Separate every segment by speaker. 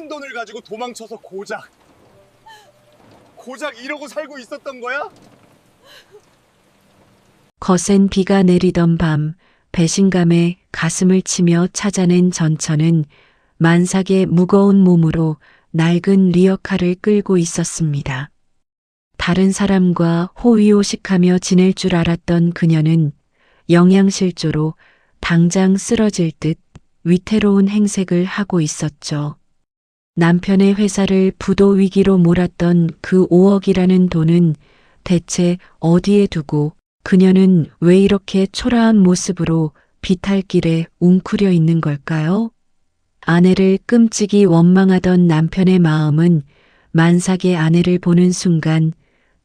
Speaker 1: 큰돈을 가지고 도망쳐서 고작 이러고 살고 있었던 거야?
Speaker 2: 거센 비가 내리던 밤, 배신감에 가슴을 치며 찾아낸 전처는 만삭의 무거운 몸으로 낡은 리어카를 끌고 있었습니다. 다른 사람과 호의호식하며 지낼 줄 알았던 그녀는 영양실조로 당장 쓰러질 듯 위태로운 행색을 하고 있었죠. 남편의 회사를 부도 위기로 몰았던 그 5억이라는 돈은 대체 어디에 두고 그녀는 왜 이렇게 초라한 모습으로 비탈길에 웅크려 있는 걸까요? 아내를 끔찍이 원망하던 남편의 마음은 만삭의 아내를 보는 순간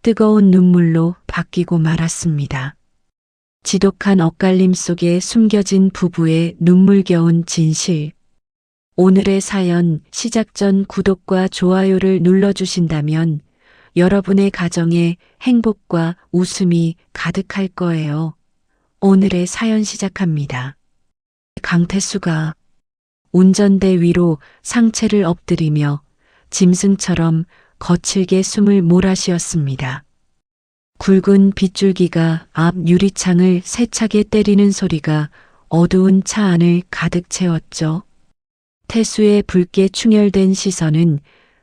Speaker 2: 뜨거운 눈물로 바뀌고 말았습니다. 지독한 엇갈림 속에 숨겨진 부부의 눈물겨운 진실. 오늘의 사연 시작 전 구독과 좋아요를 눌러주신다면 여러분의 가정에 행복과 웃음이 가득할 거예요. 오늘의 사연 시작합니다. 강태수가 운전대 위로 상체를 엎드리며 짐승처럼 거칠게 숨을 몰아쉬었습니다. 굵은 빗줄기가 앞 유리창을 세차게 때리는 소리가 어두운 차 안을 가득 채웠죠. 태수의 붉게 충혈된 시선은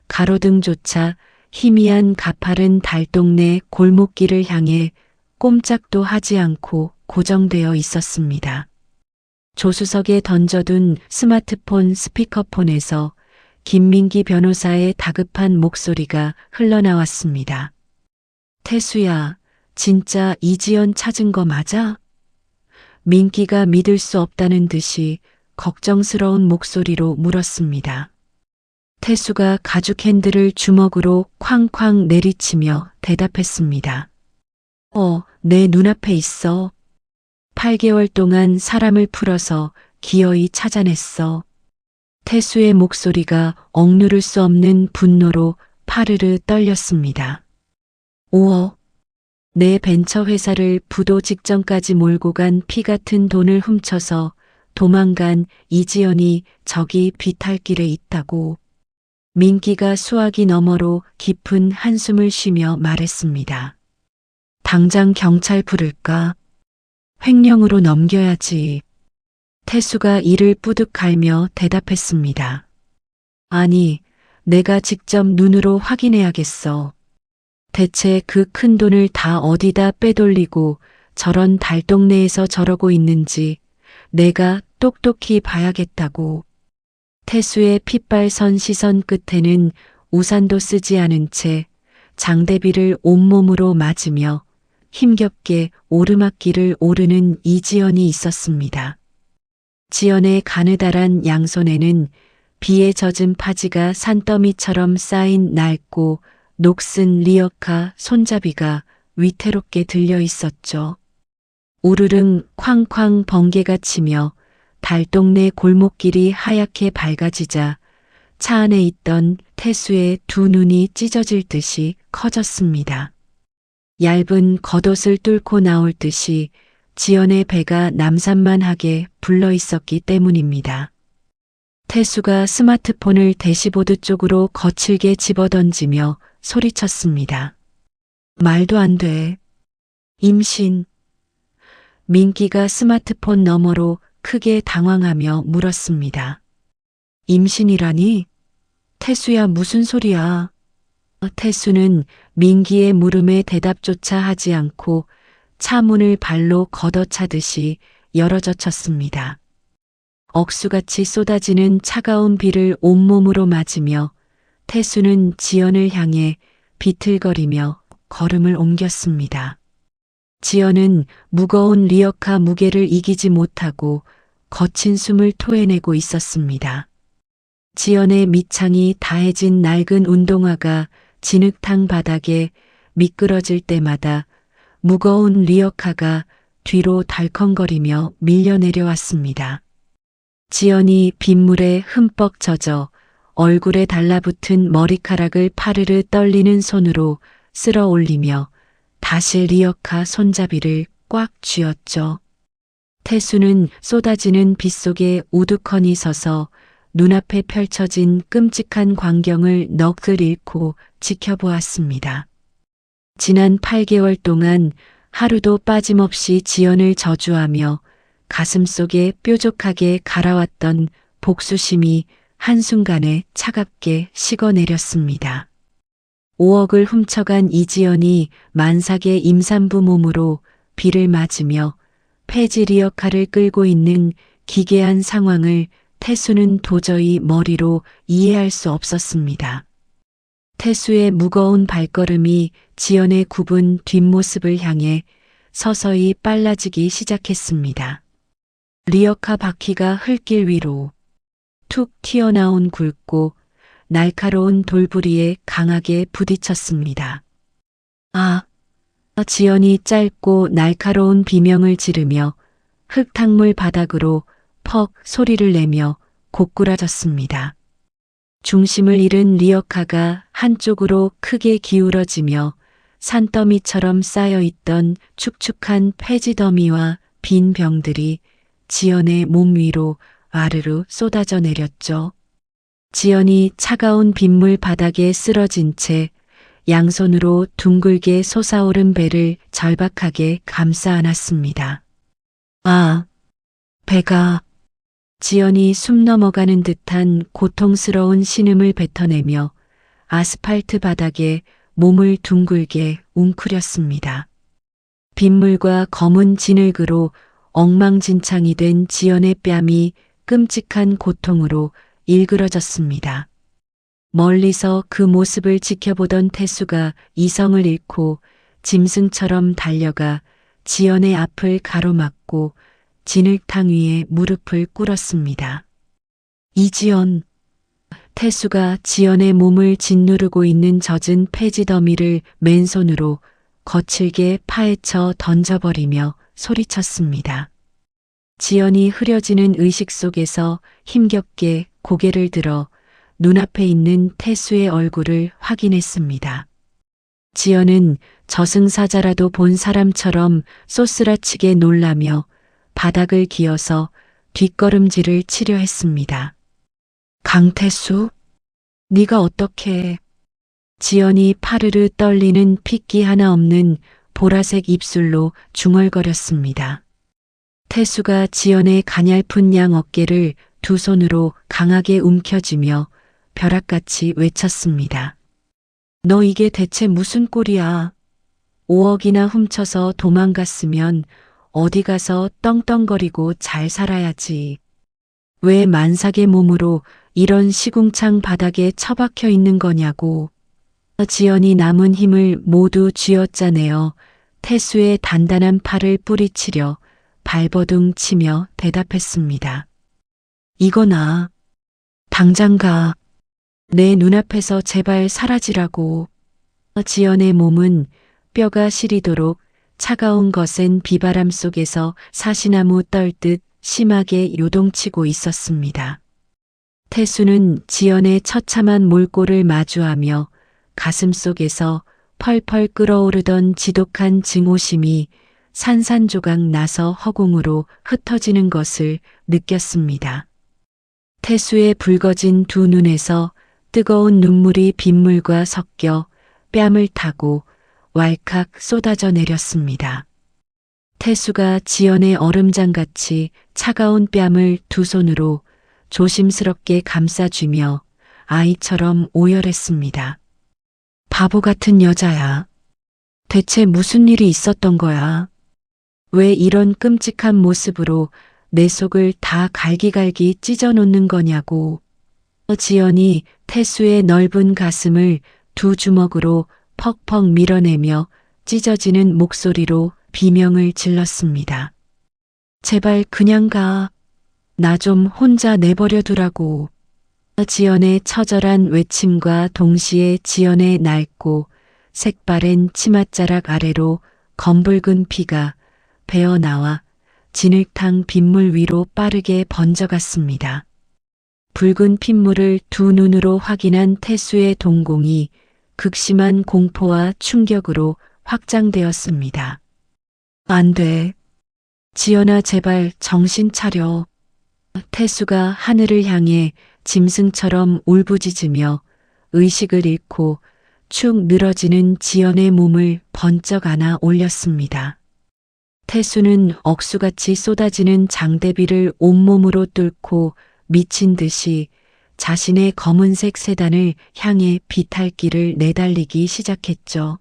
Speaker 2: 가로등조차 희미한 가파른 달동네 골목길을 향해 꼼짝도 하지 않고 고정되어 있었습니다. 조수석에 던져둔 스마트폰 스피커폰에서 김민기 변호사의 다급한 목소리가 흘러나왔습니다. 태수야, 진짜 이지연 찾은 거 맞아? 민기가 믿을 수 없다는 듯이 걱정스러운 목소리로 물었습니다. 태수가 가죽 핸들을 주먹으로 쾅쾅 내리치며 대답했습니다. 내 눈앞에 있어. 8개월 동안 사람을 풀어서 기어이 찾아냈어. 태수의 목소리가 억누를 수 없는 분노로 파르르 떨렸습니다. 5억. 내 벤처 회사를 부도 직전까지 몰고 간 피 같은 돈을 훔쳐서 도망간 이지연이 저기 비탈길에 있다고. 민기가 수화기 너머로 깊은 한숨을 쉬며 말했습니다. 당장 경찰 부를까? 횡령으로 넘겨야지. 태수가 이를 뿌듯 갈며 대답했습니다. 아니, 내가 직접 눈으로 확인해야겠어. 대체 그 큰 돈을 다 어디다 빼돌리고 저런 달동네에서 저러고 있는지 내가 똑똑히 봐야겠다고. 태수의 핏발선 시선 끝에는 우산도 쓰지 않은 채 장대비를 온몸으로 맞으며 힘겹게 오르막길을 오르는 이지연이 있었습니다. 지연의 가느다란 양손에는 비에 젖은 파지가 산더미처럼 쌓인 낡고 녹슨 리어카 손잡이가 위태롭게 들려 있었죠. 우르릉 쾅쾅 번개가 치며 달동네 골목길이 하얗게 밝아지자 차 안에 있던 태수의 두 눈이 찢어질 듯이 커졌습니다. 얇은 겉옷을 뚫고 나올 듯이 지연의 배가 남산만하게 불러 있었기 때문입니다. 태수가 스마트폰을 대시보드 쪽으로 거칠게 집어던지며 소리쳤습니다. 말도 안 돼. 임신. 민기가 스마트폰 너머로 크게 당황하며 물었습니다. 임신이라니? 태수야, 무슨 소리야? 태수는 민기의 물음에 대답조차 하지 않고 차 문을 발로 걷어차듯이 열어젖혔습니다. 억수같이 쏟아지는 차가운 비를 온몸으로 맞으며 태수는 지연을 향해 비틀거리며 걸음을 옮겼습니다. 지연은 무거운 리어카 무게를 이기지 못하고 거친 숨을 토해내고 있었습니다. 지연의 밑창이 다해진 낡은 운동화가 진흙탕 바닥에 미끄러질 때마다 무거운 리어카가 뒤로 덜컹거리며 밀려 내려왔습니다. 지연이 빗물에 흠뻑 젖어 얼굴에 달라붙은 머리카락을 파르르 떨리는 손으로 쓸어 올리며 다시 리어카 손잡이를 꽉 쥐었죠. 태수는 쏟아지는 빗속에 우두커니 서서 눈앞에 펼쳐진 끔찍한 광경을 넋을 잃고 지켜보았습니다. 지난 8개월 동안 하루도 빠짐없이 지연을 저주하며 가슴속에 뾰족하게 갈아왔던 복수심이 한순간에 차갑게 식어내렸습니다. 5억을 훔쳐간 이지연이 만삭의 임산부 몸으로 비를 맞으며 폐지 리어카를 끌고 있는 기괴한 상황을 태수는 도저히 머리로 이해할 수 없었습니다. 태수의 무거운 발걸음이 지연의 굽은 뒷모습을 향해 서서히 빨라지기 시작했습니다. 리어카 바퀴가 흙길 위로 툭 튀어나온 굵고 날카로운 돌부리에 강하게 부딪혔습니다. 아! 지연이 짧고 날카로운 비명을 지르며 흙탕물 바닥으로 퍽 소리를 내며 고꾸라졌습니다. 중심을 잃은 리어카가 한쪽으로 크게 기울어지며 산더미처럼 쌓여있던 축축한 폐지 더미와 빈 병들이 지연의 몸 위로 아르르 쏟아져 내렸죠. 지연이 차가운 빗물 바닥에 쓰러진 채 양손으로 둥글게 솟아오른 배를 절박하게 감싸 안았습니다. 아, 배가... 지연이 숨 넘어가는 듯한 고통스러운 신음을 뱉어내며 아스팔트 바닥에 몸을 둥글게 웅크렸습니다. 빗물과 검은 진흙으로 엉망진창이 된 지연의 뺨이 끔찍한 고통으로 일그러졌습니다. 멀리서 그 모습을 지켜보던 태수가 이성을 잃고 짐승처럼 달려가 지연의 앞을 가로막고 진흙탕 위에 무릎을 꿇었습니다. 이지연, 태수가 지연의 몸을 짓누르고 있는 젖은 폐지 더미를 맨손으로 거칠게 파헤쳐 던져버리며 소리쳤습니다. 지연이 흐려지는 의식 속에서 힘겹게 고개를 들어 눈앞에 있는 태수의 얼굴을 확인했습니다. 지연은 저승사자라도 본 사람처럼 쏘스라치게 놀라며 바닥을 기어서 뒷걸음질을 치려 했습니다. 강태수? 네가 어떻게... 지연이 파르르 떨리는 핏기 하나 없는 보라색 입술로 중얼거렸습니다. 태수가 지연의 가냘픈 양 어깨를 두 손으로 강하게 움켜쥐며 벼락같이 외쳤습니다. 너 이게 대체 무슨 꼴이야? 5억이나 훔쳐서 도망갔으면 어디 가서 떵떵거리고 잘 살아야지. 왜 만삭의 몸으로 이런 시궁창 바닥에 처박혀 있는 거냐고. 지연이 남은 힘을 모두 쥐어짜내어 태수의 단단한 팔을 뿌리치려 발버둥 치며 대답했습니다. 이거나 당장 가. 내 눈앞에서 제발 사라지라고. 지연의 몸은 뼈가 시리도록 차가운 거센 비바람 속에서 사시나무 떨듯 심하게 요동치고 있었습니다. 태수는 지연의 처참한 몰골을 마주하며 가슴속에서 펄펄 끓어오르던 지독한 증오심이 산산조각 나서 허공으로 흩어지는 것을 느꼈습니다. 태수의 붉어진 두 눈에서 뜨거운 눈물이 빗물과 섞여 뺨을 타고 왈칵 쏟아져 내렸습니다. 태수가 지연의 얼음장같이 차가운 뺨을 두 손으로 조심스럽게 감싸주며 아이처럼 오열했습니다. 바보 같은 여자야. 대체 무슨 일이 있었던 거야? 왜 이런 끔찍한 모습으로 내 속을 다 갈기갈기 찢어놓는 거냐고. 지연이 태수의 넓은 가슴을 두 주먹으로 퍽퍽 밀어내며 찢어지는 목소리로 비명을 질렀습니다. 제발 그냥 가. 나 좀 혼자 내버려 두라고. 지연의 처절한 외침과 동시에 지연의 낡고 색바랜 치맛자락 아래로 검붉은 피가 배어나와 진흙탕 빗물 위로 빠르게 번져갔습니다. 붉은 핏물을 두 눈으로 확인한 태수의 동공이 극심한 공포와 충격으로 확장되었습니다. 안 돼. 지연아 제발 정신 차려. 태수가 하늘을 향해 짐승처럼 울부짖으며 의식을 잃고 축 늘어지는 지연의 몸을 번쩍 안아 올렸습니다. 태수는 억수같이 쏟아지는 장대비를 온몸으로 뚫고 미친 듯이 자신의 검은색 세단을 향해 비탈길을 내달리기 시작했죠.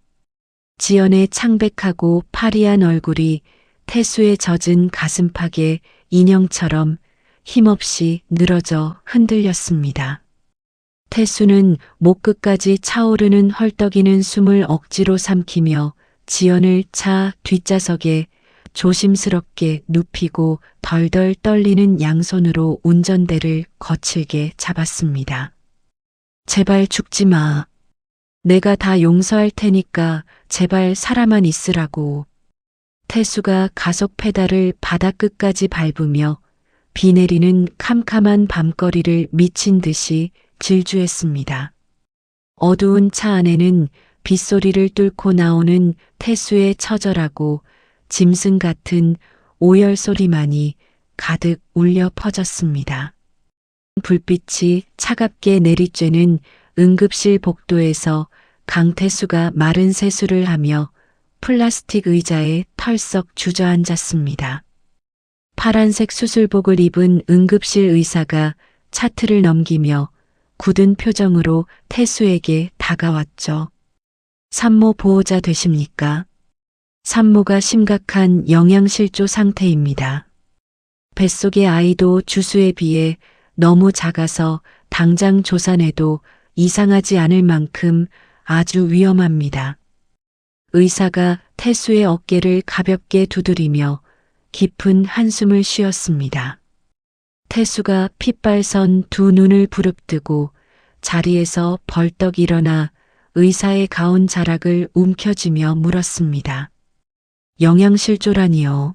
Speaker 2: 지연의 창백하고 파리한 얼굴이 태수의 젖은 가슴팍에 인형처럼 힘없이 늘어져 흔들렸습니다. 태수는 목끝까지 차오르는 헐떡이는 숨을 억지로 삼키며 지연을 차 뒷좌석에 조심스럽게 눕히고 덜덜 떨리는 양손으로 운전대를 거칠게 잡았습니다. 제발 죽지 마. 내가 다 용서할 테니까 제발 살아만 있으라고. 태수가 가속 페달을 바닥 끝까지 밟으며 비 내리는 캄캄한 밤거리를 미친 듯이 질주했습니다. 어두운 차 안에는 빗소리를 뚫고 나오는 태수의 처절하고 짐승 같은 오열 소리만이 가득 울려 퍼졌습니다. 불빛이 차갑게 내리쬐는 응급실 복도에서 강태수가 마른 세수를 하며 플라스틱 의자에 털썩 주저앉았습니다. 파란색 수술복을 입은 응급실 의사가 차트를 넘기며 굳은 표정으로 태수에게 다가왔죠. 산모 보호자 되십니까? 산모가 심각한 영양실조 상태입니다. 뱃속의 아이도 주수에 비해 너무 작아서 당장 조산해도 이상하지 않을 만큼 아주 위험합니다. 의사가 태수의 어깨를 가볍게 두드리며 깊은 한숨을 쉬었습니다. 태수가 핏발선 두 눈을 부릅뜨고 자리에서 벌떡 일어나 의사의 가운 자락을 움켜쥐며 물었습니다. 영양실조라니요.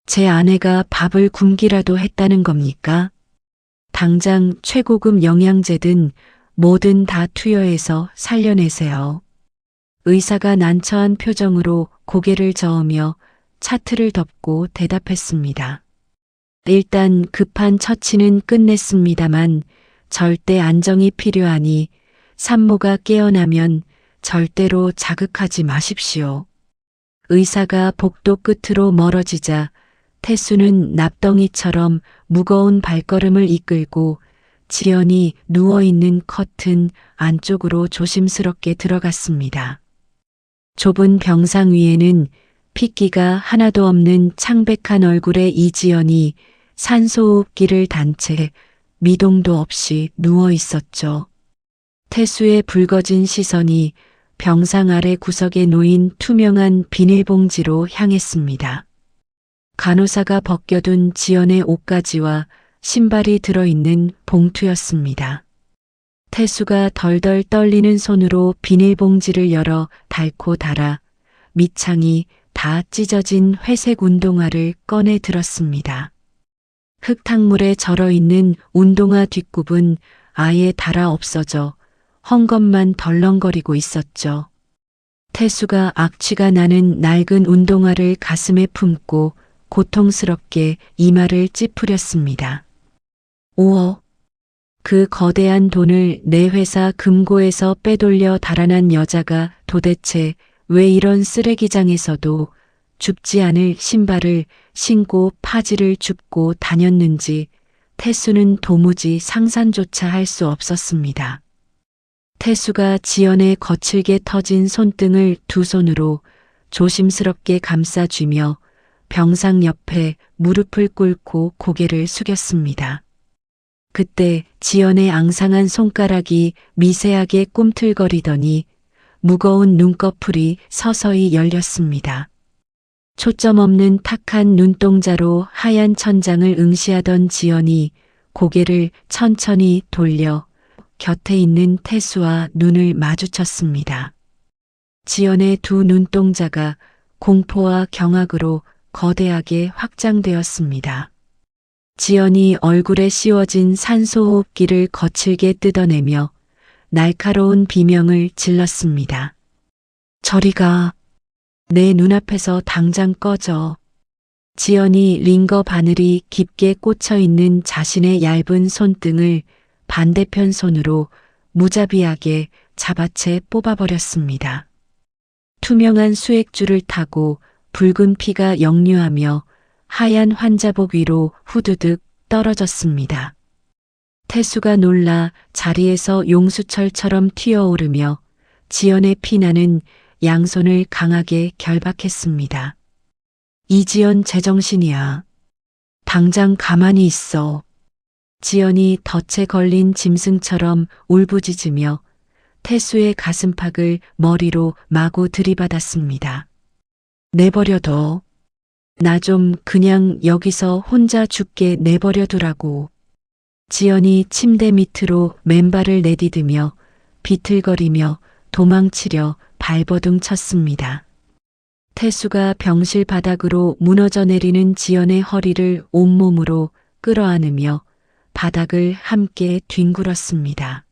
Speaker 2: 제 아내가 밥을 굶기라도 했다는 겁니까? 당장 최고급 영양제든 뭐든 다 투여해서 살려내세요. 의사가 난처한 표정으로 고개를 저으며 차트를 덮고 대답했습니다. 일단 급한 처치는 끝냈습니다만 절대 안정이 필요하니 산모가 깨어나면 절대로 자극하지 마십시오. 의사가 복도 끝으로 멀어지자 태수는 납덩이처럼 무거운 발걸음을 이끌고 지연이 누워있는 커튼 안쪽으로 조심스럽게 들어갔습니다. 좁은 병상 위에는 핏기가 하나도 없는 창백한 얼굴의 이지연이 산소호흡기를 단 채 미동도 없이 누워 있었죠. 태수의 붉어진 시선이 병상 아래 구석에 놓인 투명한 비닐봉지로 향했습니다. 간호사가 벗겨둔 지연의 옷가지와 신발이 들어있는 봉투였습니다. 태수가 덜덜 떨리는 손으로 비닐봉지를 열어 닳고 달아 밑창이 다 찢어진 회색 운동화를 꺼내 들었습니다. 흙탕물에 절어있는 운동화 뒷굽은 아예 닳아 없어져 헝겊만 덜렁거리고 있었죠. 태수가 악취가 나는 낡은 운동화를 가슴에 품고 고통스럽게 이마를 찌푸렸습니다. 5억. 그 거대한 돈을 내 회사 금고에서 빼돌려 달아난 여자가 도대체 왜 이런 쓰레기장에서도 줍지 않을 신발을 신고 파지를 줍고 다녔는지 태수는 도무지 상상조차 할 수 없었습니다. 태수가 지연의 거칠게 터진 손등을 두 손으로 조심스럽게 감싸쥐며 병상 옆에 무릎을 꿇고 고개를 숙였습니다. 그때 지연의 앙상한 손가락이 미세하게 꿈틀거리더니 무거운 눈꺼풀이 서서히 열렸습니다. 초점 없는 탁한 눈동자로 하얀 천장을 응시하던 지연이 고개를 천천히 돌려 곁에 있는 태수와 눈을 마주쳤습니다. 지연의 두 눈동자가 공포와 경악으로 거대하게 확장되었습니다. 지연이 얼굴에 씌워진 산소호흡기를 거칠게 뜯어내며 날카로운 비명을 질렀습니다. 저리 가. 내 눈앞에서 당장 꺼져. 지연이 링거 바늘이 깊게 꽂혀 있는 자신의 얇은 손등을 반대편 손으로 무자비하게 잡아채 뽑아버렸습니다. 투명한 수액줄을 타고 붉은 피가 역류하며 하얀 환자복 위로 후두둑 떨어졌습니다. 태수가 놀라 자리에서 용수철처럼 튀어오르며 지연의 피나는 양손을 강하게 결박했습니다. 이지연 제정신이야. 당장 가만히 있어. 지연이 덫에 걸린 짐승처럼 울부짖으며 태수의 가슴팍을 머리로 마구 들이받았습니다. 내버려둬. 나 좀 그냥 여기서 혼자 죽게 내버려두라고. 지연이 침대 밑으로 맨발을 내디디며 비틀거리며 도망치려 발버둥 쳤습니다. 태수가 병실 바닥으로 무너져 내리는 지연의 허리를 온몸으로 끌어안으며 바닥을 함께 뒹굴었습니다.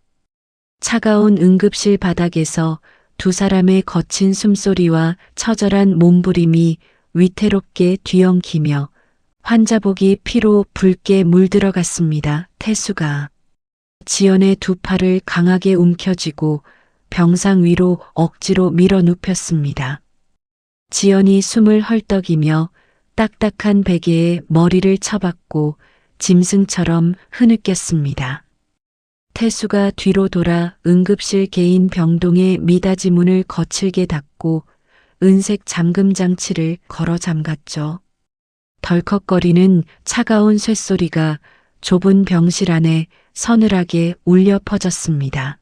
Speaker 2: 차가운 응급실 바닥에서 두 사람의 거친 숨소리와 처절한 몸부림이 위태롭게 뒤엉키며 환자복이 피로 붉게 물들어갔습니다. 태수가 지연의 두 팔을 강하게 움켜쥐고 병상 위로 억지로 밀어 눕혔습니다. 지연이 숨을 헐떡이며 딱딱한 베개에 머리를 쳐박고 짐승처럼 흐느꼈습니다. 태수가 뒤로 돌아 응급실 개인 병동의 미닫이 문을 거칠게 닫고 은색 잠금 장치를 걸어 잠갔죠. 덜컥거리는 차가운 쇳소리가 좁은 병실 안에 서늘하게 울려 퍼졌습니다.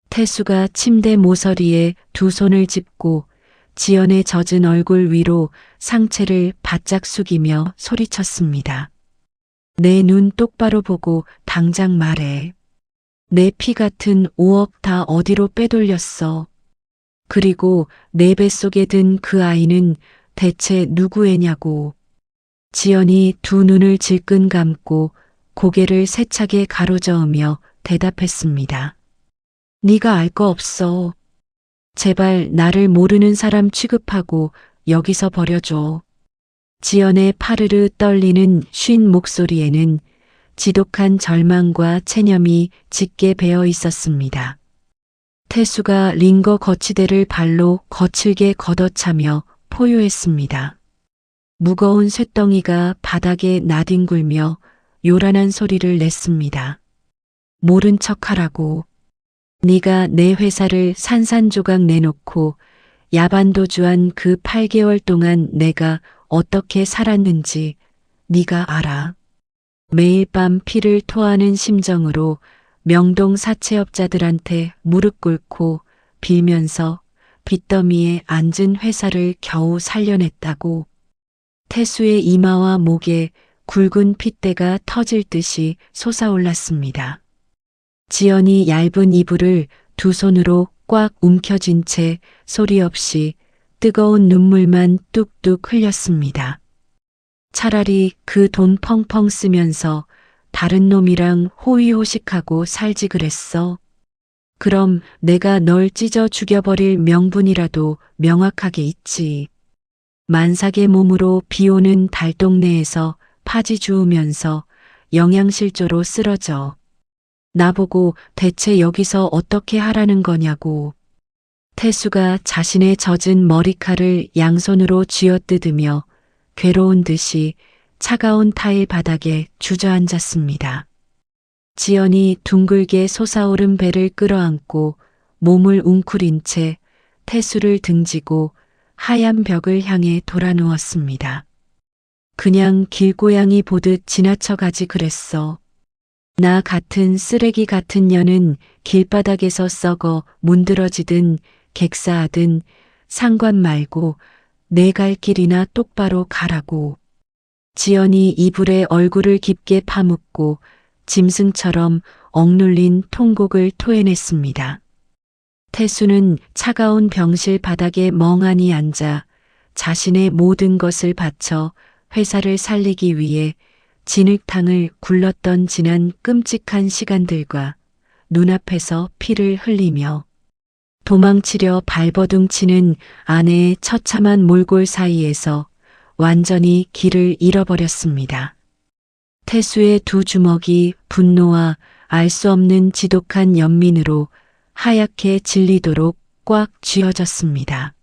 Speaker 2: 태수가 침대 모서리에 두 손을 짚고 지연의 젖은 얼굴 위로 상체를 바짝 숙이며 소리쳤습니다. 내 눈 똑바로 보고 당장 말해. 내 피 같은 5억 다 어디로 빼돌렸어. 그리고 내 뱃속에 든 그 아이는 대체 누구 애냐고. 지연이 두 눈을 질끈 감고 고개를 세차게 가로저으며 대답했습니다. 네가 알 거 없어. 제발 나를 모르는 사람 취급하고 여기서 버려줘. 지연의 파르르 떨리는 쉰 목소리에는 지독한 절망과 체념이 짙게 배어 있었습니다. 태수가 링거 거치대를 발로 거칠게 걷어차며 포효했습니다. 무거운 쇳덩이가 바닥에 나뒹굴며 요란한 소리를 냈습니다. 모른 척하라고. 네가 내 회사를 산산조각 내놓고 야반도주한 그 8개월 동안 내가 어떻게 살았는지 네가 알아. 매일 밤 피를 토하는 심정으로 명동 사채업자들한테 무릎 꿇고 빌면서 빚더미에 앉은 회사를 겨우 살려냈다고. 태수의 이마와 목에 굵은 핏대가 터질 듯이 솟아올랐습니다. 지연이 얇은 이불을 두 손으로 꽉 움켜쥔 채 소리 없이 뜨거운 눈물만 뚝뚝 흘렸습니다. 차라리 그 돈 펑펑 쓰면서 다른 놈이랑 호의호식하고 살지 그랬어. 그럼 내가 널 찢어 죽여버릴 명분이라도 명확하게 있지. 만삭의 몸으로 비오는 달동네에서 파지 주우면서 영양실조로 쓰러져. 나보고 대체 여기서 어떻게 하라는 거냐고. 태수가 자신의 젖은 머리칼을 양손으로 쥐어뜯으며 괴로운 듯이 차가운 타일 바닥에 주저앉았습니다. 지연이 둥글게 솟아오른 배를 끌어안고 몸을 웅크린 채 태수를 등지고 하얀 벽을 향해 돌아누웠습니다. 그냥 길고양이 보듯 지나쳐가지 그랬어. 나 같은 쓰레기 같은 년은 길바닥에서 썩어 문드러지든 객사하든 상관 말고 내 갈 길이나 똑바로 가라고. 지연이 이불에 얼굴을 깊게 파묻고 짐승처럼 억눌린 통곡을 토해냈습니다. 태수는 차가운 병실 바닥에 멍하니 앉아 자신의 모든 것을 바쳐 회사를 살리기 위해 진흙탕을 굴렀던 지난 끔찍한 시간들과 눈앞에서 피를 흘리며 도망치려 발버둥 치는 아내의 처참한 몰골 사이에서 완전히 길을 잃어버렸습니다. 태수의 두 주먹이 분노와 알 수 없는 지독한 연민으로 하얗게 질리도록 꽉 쥐어졌습니다.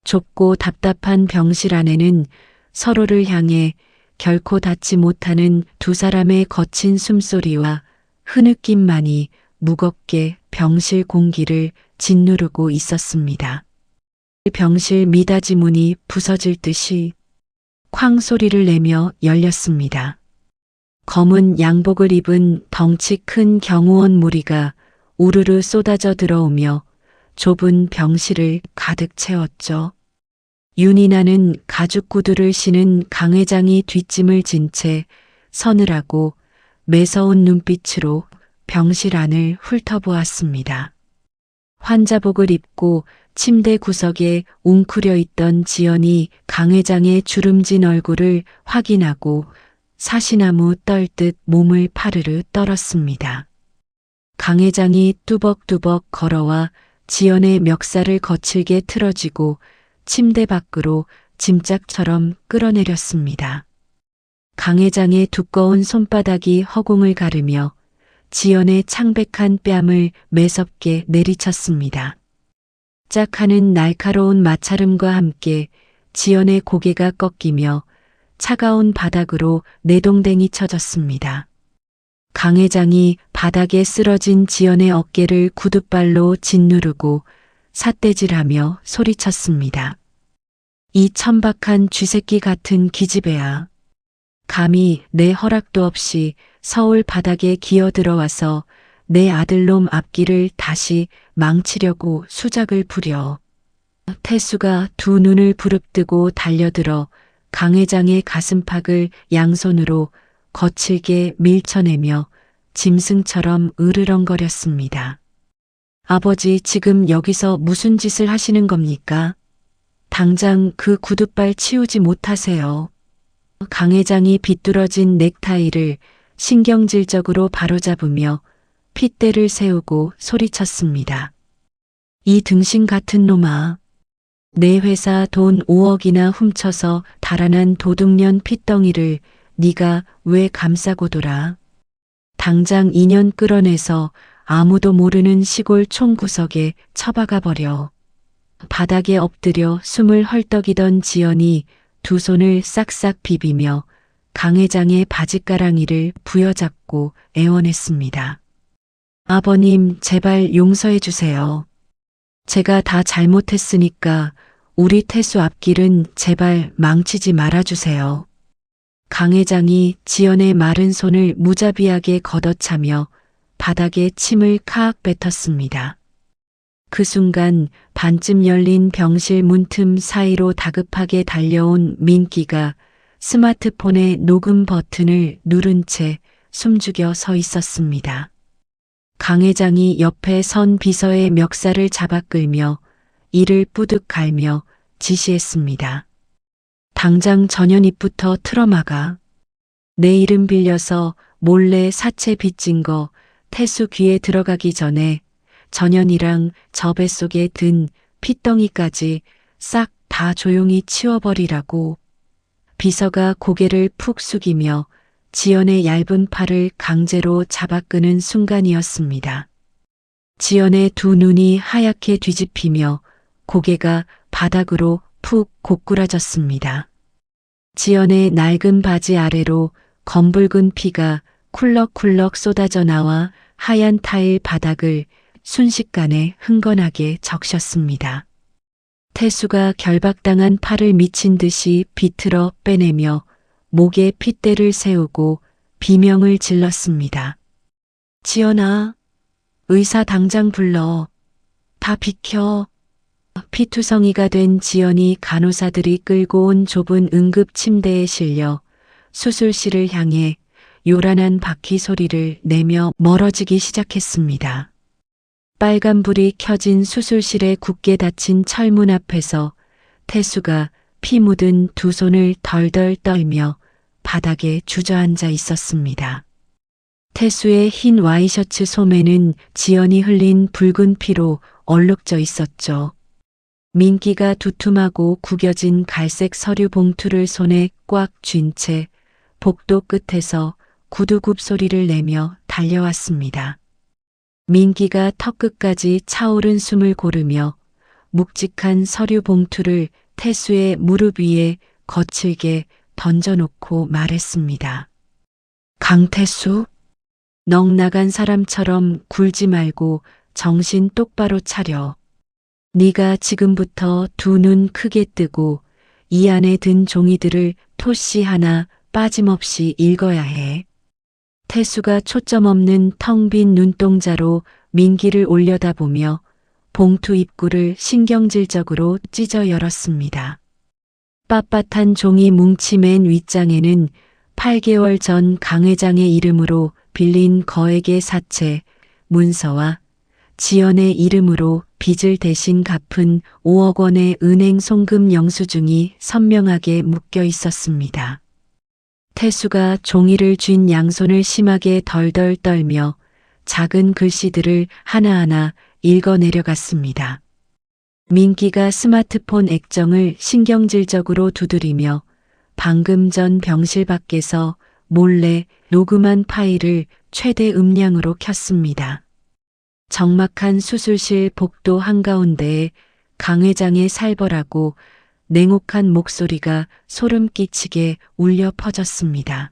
Speaker 2: 좁고 답답한 병실 안에는 서로를 향해 결코 닿지 못하는 두 사람의 거친 숨소리와 흐느낌만이 무겁게 병실 공기를 짓누르고 있었습니다. 병실 미닫이 문이 부서질 듯이 쾅 소리를 내며 열렸습니다. 검은 양복을 입은 덩치 큰 경호원 무리가 우르르 쏟아져 들어오며 좁은 병실을 가득 채웠죠. 윤이 나는 가죽 구두를 신은 강 회장이 뒷짐을 진 채 서늘하고 매서운 눈빛으로 병실 안을 훑어보았습니다. 환자복을 입고 침대 구석에 웅크려 있던 지연이 강 회장의 주름진 얼굴을 확인하고 사시나무 떨듯 몸을 파르르 떨었습니다. 강 회장이 뚜벅뚜벅 걸어와 지연의 멱살을 거칠게 틀어쥐고 침대 밖으로 짐짝처럼 끌어내렸습니다. 강 회장의 두꺼운 손바닥이 허공을 가르며 지연의 창백한 뺨을 매섭게 내리쳤습니다. 짝하는 날카로운 마찰음과 함께 지연의 고개가 꺾이며 차가운 바닥으로 내동댕이 쳐졌습니다. 강 회장이 바닥에 쓰러진 지연의 어깨를 구둣발로 짓누르고 삿대질하며 소리쳤습니다. 이 천박한 쥐새끼 같은 기집애야. 감히 내 허락도 없이 서울 바닥에 기어들어와서 내 아들놈 앞길을 다시 망치려고 수작을 부려. 태수가 두 눈을 부릅뜨고 달려들어 강 회장의 가슴팍을 양손으로 거칠게 밀쳐내며 짐승처럼 으르렁거렸습니다. 아버지, 지금 여기서 무슨 짓을 하시는 겁니까? 당장 그 구둣발 치우지 못하세요. 강 회장이 비뚤어진 넥타이를 신경질적으로 바로잡으며 핏대를 세우고 소리쳤습니다. 이 등신 같은 놈아. 내 회사 돈 5억이나 훔쳐서 달아난 도둑년 핏덩이를 네가 왜 감싸고 돌아? 당장 2년 끌어내서 아무도 모르는 시골 총구석에 처박아 버려. 바닥에 엎드려 숨을 헐떡이던 지연이 두 손을 싹싹 비비며 강 회장의 바짓가랑이를 부여잡고 애원했습니다. 아버님, 제발 용서해 주세요. 제가 다 잘못했으니까 우리 태수 앞길은 제발 망치지 말아주세요. 강 회장이 지연의 마른 손을 무자비하게 걷어차며 바닥에 침을 카악 뱉었습니다. 그 순간 반쯤 열린 병실 문틈 사이로 다급하게 달려온 민기가 스마트폰의 녹음 버튼을 누른 채 숨죽여 서 있었습니다. 강 회장이 옆에 선 비서의 멱살을 잡아 끌며 이를 뿌듯 갈며 지시했습니다. 당장 전현입부터 틀어막아. 내 이름 빌려서 몰래 사채 빚진 거 태수 귀에 들어가기 전에 전현이랑 저 뱃속에 든 핏덩이까지 싹 다 조용히 치워버리라고. 비서가 고개를 푹 숙이며 지연의 얇은 팔을 강제로 잡아 끄는 순간이었습니다. 지연의 두 눈이 하얗게 뒤집히며 고개가 바닥으로 푹 고꾸라졌습니다. 지연의 낡은 바지 아래로 검붉은 피가 쿨럭쿨럭 쏟아져 나와 하얀 타일 바닥을 순식간에 흥건하게 적셨습니다. 태수가 결박당한 팔을 미친 듯이 비틀어 빼내며 목에 핏대를 세우고 비명을 질렀습니다. 지연아, 의사 당장 불러. 다 비켜. 피투성이가 된 지연이 간호사들이 끌고 온 좁은 응급 침대에 실려 수술실을 향해 요란한 바퀴 소리를 내며 멀어지기 시작했습니다. 빨간불이 켜진 수술실에 굳게 닫힌 철문 앞에서 태수가 피 묻은 두 손을 덜덜 떨며 바닥에 주저앉아 있었습니다. 태수의 흰 와이셔츠 소매는 지연이 흘린 붉은 피로 얼룩져 있었죠. 민기가 두툼하고 구겨진 갈색 서류 봉투를 손에 꽉 쥔 채 복도 끝에서 구두굽 소리를 내며 달려왔습니다. 민기가 턱끝까지 차오른 숨을 고르며 묵직한 서류 봉투를 태수의 무릎 위에 거칠게 던져놓고 말했습니다. 강태수, 넋 나간 사람처럼 굴지 말고 정신 똑바로 차려. 네가 지금부터 두 눈 크게 뜨고 이 안에 든 종이들을 토씨 하나 빠짐없이 읽어야 해. 태수가 초점 없는 텅 빈 눈동자로 민기를 올려다보며 봉투 입구를 신경질적으로 찢어 열었습니다. 빳빳한 종이 뭉치 맨 윗장에는 8개월 전 강 회장의 이름으로 빌린 거액의 사채, 문서와 지연의 이름으로 빚을 대신 갚은 5억 원의 은행 송금 영수증이 선명하게 묶여 있었습니다. 태수가 종이를 쥔 양손을 심하게 덜덜 떨며 작은 글씨들을 하나하나 읽어 내려갔습니다. 민기가 스마트폰 액정을 신경질적으로 두드리며 방금 전 병실 밖에서 몰래 녹음한 파일을 최대 음량으로 켰습니다. 적막한 수술실 복도 한가운데에 강 회장의 살벌하고 냉혹한 목소리가 소름 끼치게 울려 퍼졌습니다.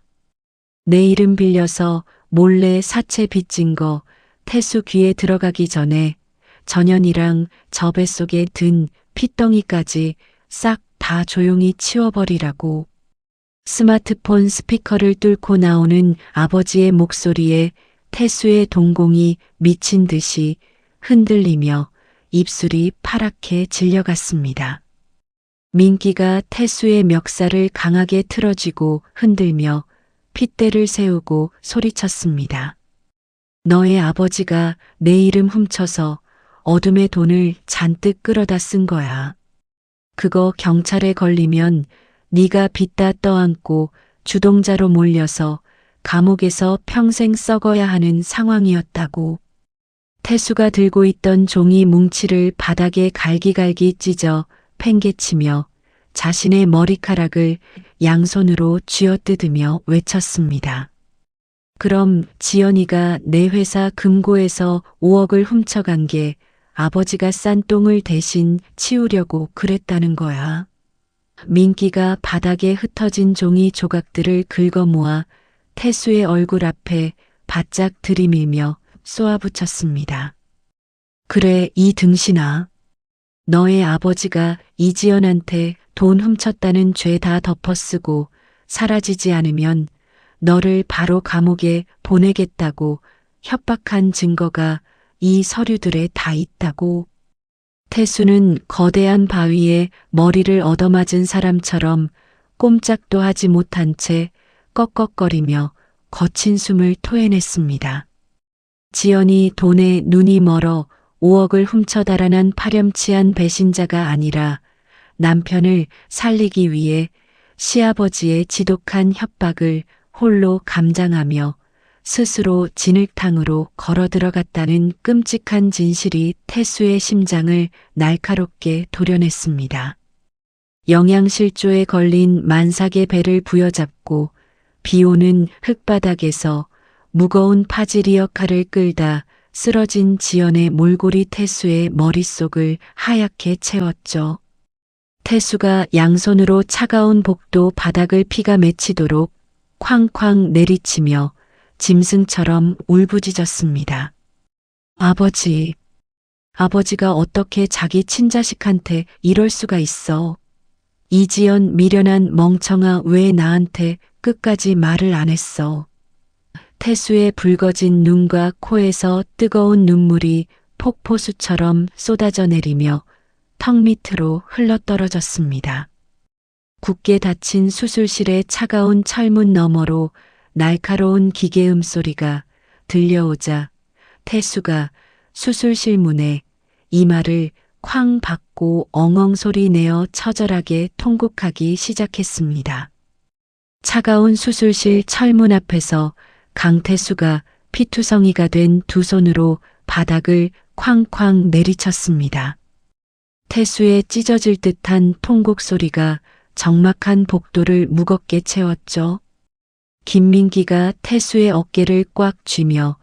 Speaker 2: 내 이름 빌려서 몰래 사채 빚진 거 태수 귀에 들어가기 전에 전현이랑 저 뱃속에 든 핏덩이까지 싹 다 조용히 치워버리라고. 스마트폰 스피커를 뚫고 나오는 아버지의 목소리에 태수의 동공이 미친 듯이 흔들리며 입술이 파랗게 질려갔습니다. 민기가 태수의 멱살을 강하게 틀어쥐고 흔들며 핏대를 세우고 소리쳤습니다. 너의 아버지가 내 이름 훔쳐서 어둠의 돈을 잔뜩 끌어다 쓴 거야. 그거 경찰에 걸리면 네가 빚다 떠안고 주동자로 몰려서 감옥에서 평생 썩어야 하는 상황이었다고. 태수가 들고 있던 종이 뭉치를 바닥에 갈기갈기 찢어 팽개치며 자신의 머리카락을 양손으로 쥐어뜯으며 외쳤습니다. 그럼 지연이가 내 회사 금고에서 5억을 훔쳐간 게 아버지가 싼 똥을 대신 치우려고 그랬다는 거야. 민기가 바닥에 흩어진 종이 조각들을 긁어 모아 태수의 얼굴 앞에 바짝 들이밀며 쏘아붙였습니다. 그래, 이 등신아. 너의 아버지가 이지연한테 돈 훔쳤다는 죄 다 덮어쓰고 사라지지 않으면 너를 바로 감옥에 보내겠다고 협박한 증거가 이 서류들에 다 있다고. 태수는 거대한 바위에 머리를 얻어맞은 사람처럼 꼼짝도 하지 못한 채 꺽꺽거리며 거친 숨을 토해냈습니다. 지연이 돈에 눈이 멀어 5억을 훔쳐 달아난 파렴치한 배신자가 아니라 남편을 살리기 위해 시아버지의 지독한 협박을 홀로 감당하며 스스로 진흙탕으로 걸어 들어갔다는 끔찍한 진실이 태수의 심장을 날카롭게 도려냈습니다. 영양실조에 걸린 만삭의 배를 부여잡고 비오는 흙바닥에서 무거운 파지리어 칼을 끌다 쓰러진 지연의 몰골이 태수의 머릿속을 하얗게 채웠죠. 태수가 양손으로 차가운 복도 바닥을 피가 맺히도록 쾅쾅 내리치며 짐승처럼 울부짖었습니다. 아버지가 어떻게 자기 친자식한테 이럴 수가 있어. 이지연 미련한 멍청아, 왜 나한테 끝까지 말을 안 했어. 태수의 붉어진 눈과 코에서 뜨거운 눈물이 폭포수처럼 쏟아져 내리며 턱 밑으로 흘러떨어졌습니다. 굳게 닫힌 수술실의 차가운 철문 너머로 날카로운 기계음 소리가 들려오자 태수가 수술실 문에 이마를 쾅 박고 엉엉 소리 내어 처절하게 통곡하기 시작했습니다. 차가운 수술실 철문 앞에서 강태수가 피투성이가 된 두 손으로 바닥을 쾅쾅 내리쳤습니다. 태수의 찢어질 듯한 통곡 소리가 적막한 복도를 무겁게 채웠죠. 김민기가 태수의 어깨를 꽉 쥐며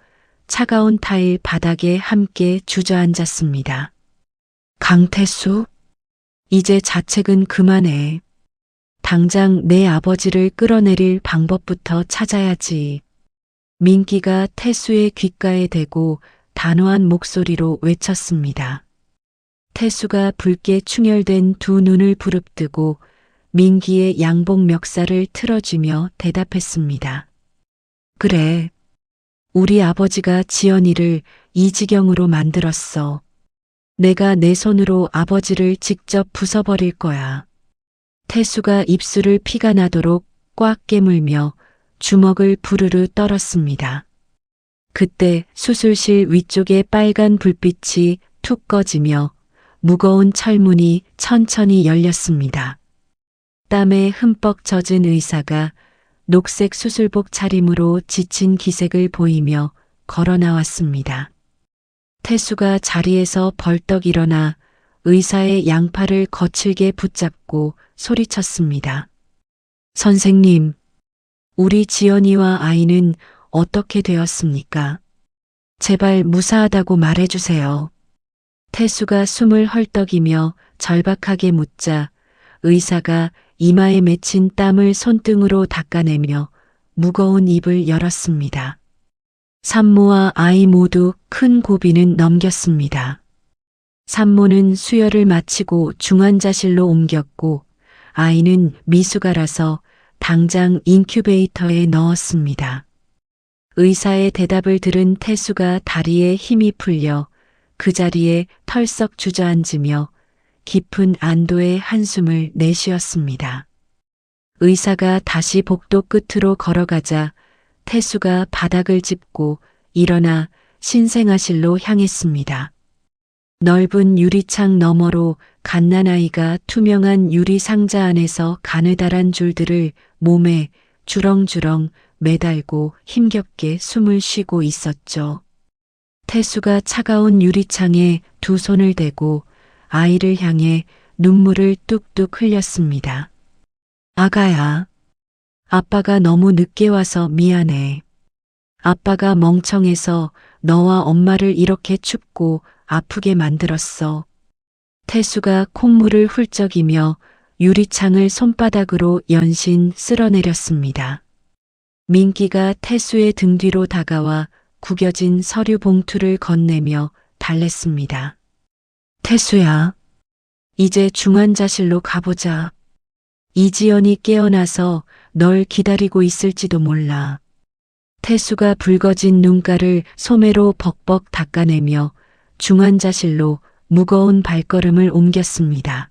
Speaker 2: 차가운 타일 바닥에 함께 주저앉았습니다. 강태수, 이제 자책은 그만해. 당장 내 아버지를 끌어내릴 방법부터 찾아야지. 민기가 태수의 귓가에 대고 단호한 목소리로 외쳤습니다. 태수가 붉게 충혈된 두 눈을 부릅뜨고 민기의 양복 멱살을 틀어주며 대답했습니다. 그래. 우리 아버지가 지연이를 이 지경으로 만들었어. 내가 내 손으로 아버지를 직접 부숴버릴 거야. 태수가 입술을 피가 나도록 꽉 깨물며 주먹을 부르르 떨었습니다. 그때 수술실 위쪽에 빨간 불빛이 툭 꺼지며 무거운 철문이 천천히 열렸습니다. 땀에 흠뻑 젖은 의사가 녹색 수술복 차림으로 지친 기색을 보이며 걸어 나왔습니다. 태수가 자리에서 벌떡 일어나 의사의 양팔을 거칠게 붙잡고 소리쳤습니다. 선생님, 우리 지연이와 아이는 어떻게 되었습니까? 제발 무사하다고 말해주세요. 태수가 숨을 헐떡이며 절박하게 묻자 의사가 이마에 맺힌 땀을 손등으로 닦아내며 무거운 입을 열었습니다. 산모와 아이 모두 큰 고비는 넘겼습니다. 산모는 수혈을 마치고 중환자실로 옮겼고 아이는 미숙아라서 당장 인큐베이터에 넣었습니다. 의사의 대답을 들은 태수가 다리에 힘이 풀려 그 자리에 털썩 주저앉으며 깊은 안도의 한숨을 내쉬었습니다. 의사가 다시 복도 끝으로 걸어가자 태수가 바닥을 짚고 일어나 신생아실로 향했습니다. 넓은 유리창 너머로 갓난아이가 투명한 유리 상자 안에서 가느다란 줄들을 몸에 주렁주렁 매달고 힘겹게 숨을 쉬고 있었죠. 태수가 차가운 유리창에 두 손을 대고 아이를 향해 눈물을 뚝뚝 흘렸습니다. 아가야, 아빠가 너무 늦게 와서 미안해. 아빠가 멍청해서 너와 엄마를 이렇게 춥고 아프게 만들었어. 태수가 콧물을 훌쩍이며 유리창을 손바닥으로 연신 쓸어내렸습니다. 민기가 태수의 등 뒤로 다가와 구겨진 서류 봉투를 건네며 달랬습니다. 태수야, 이제 중환자실로 가보자. 이지연이 깨어나서 널 기다리고 있을지도 몰라. 태수가 붉어진 눈가를 소매로 벅벅 닦아내며 중환자실로 무거운 발걸음을 옮겼습니다.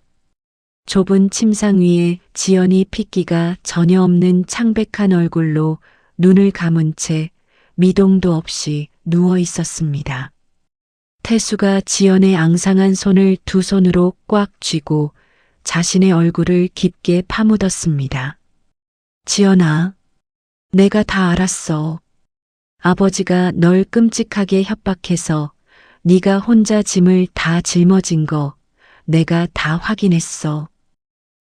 Speaker 2: 좁은 침상 위에 지연이 핏기가 전혀 없는 창백한 얼굴로 눈을 감은 채 미동도 없이 누워 있었습니다. 태수가 지연의 앙상한 손을 두 손으로 꽉 쥐고 자신의 얼굴을 깊게 파묻었습니다. 지연아, 내가 다 알았어. 아버지가 널 끔찍하게 협박해서 네가 혼자 짐을 다 짊어진 거 내가 다 확인했어.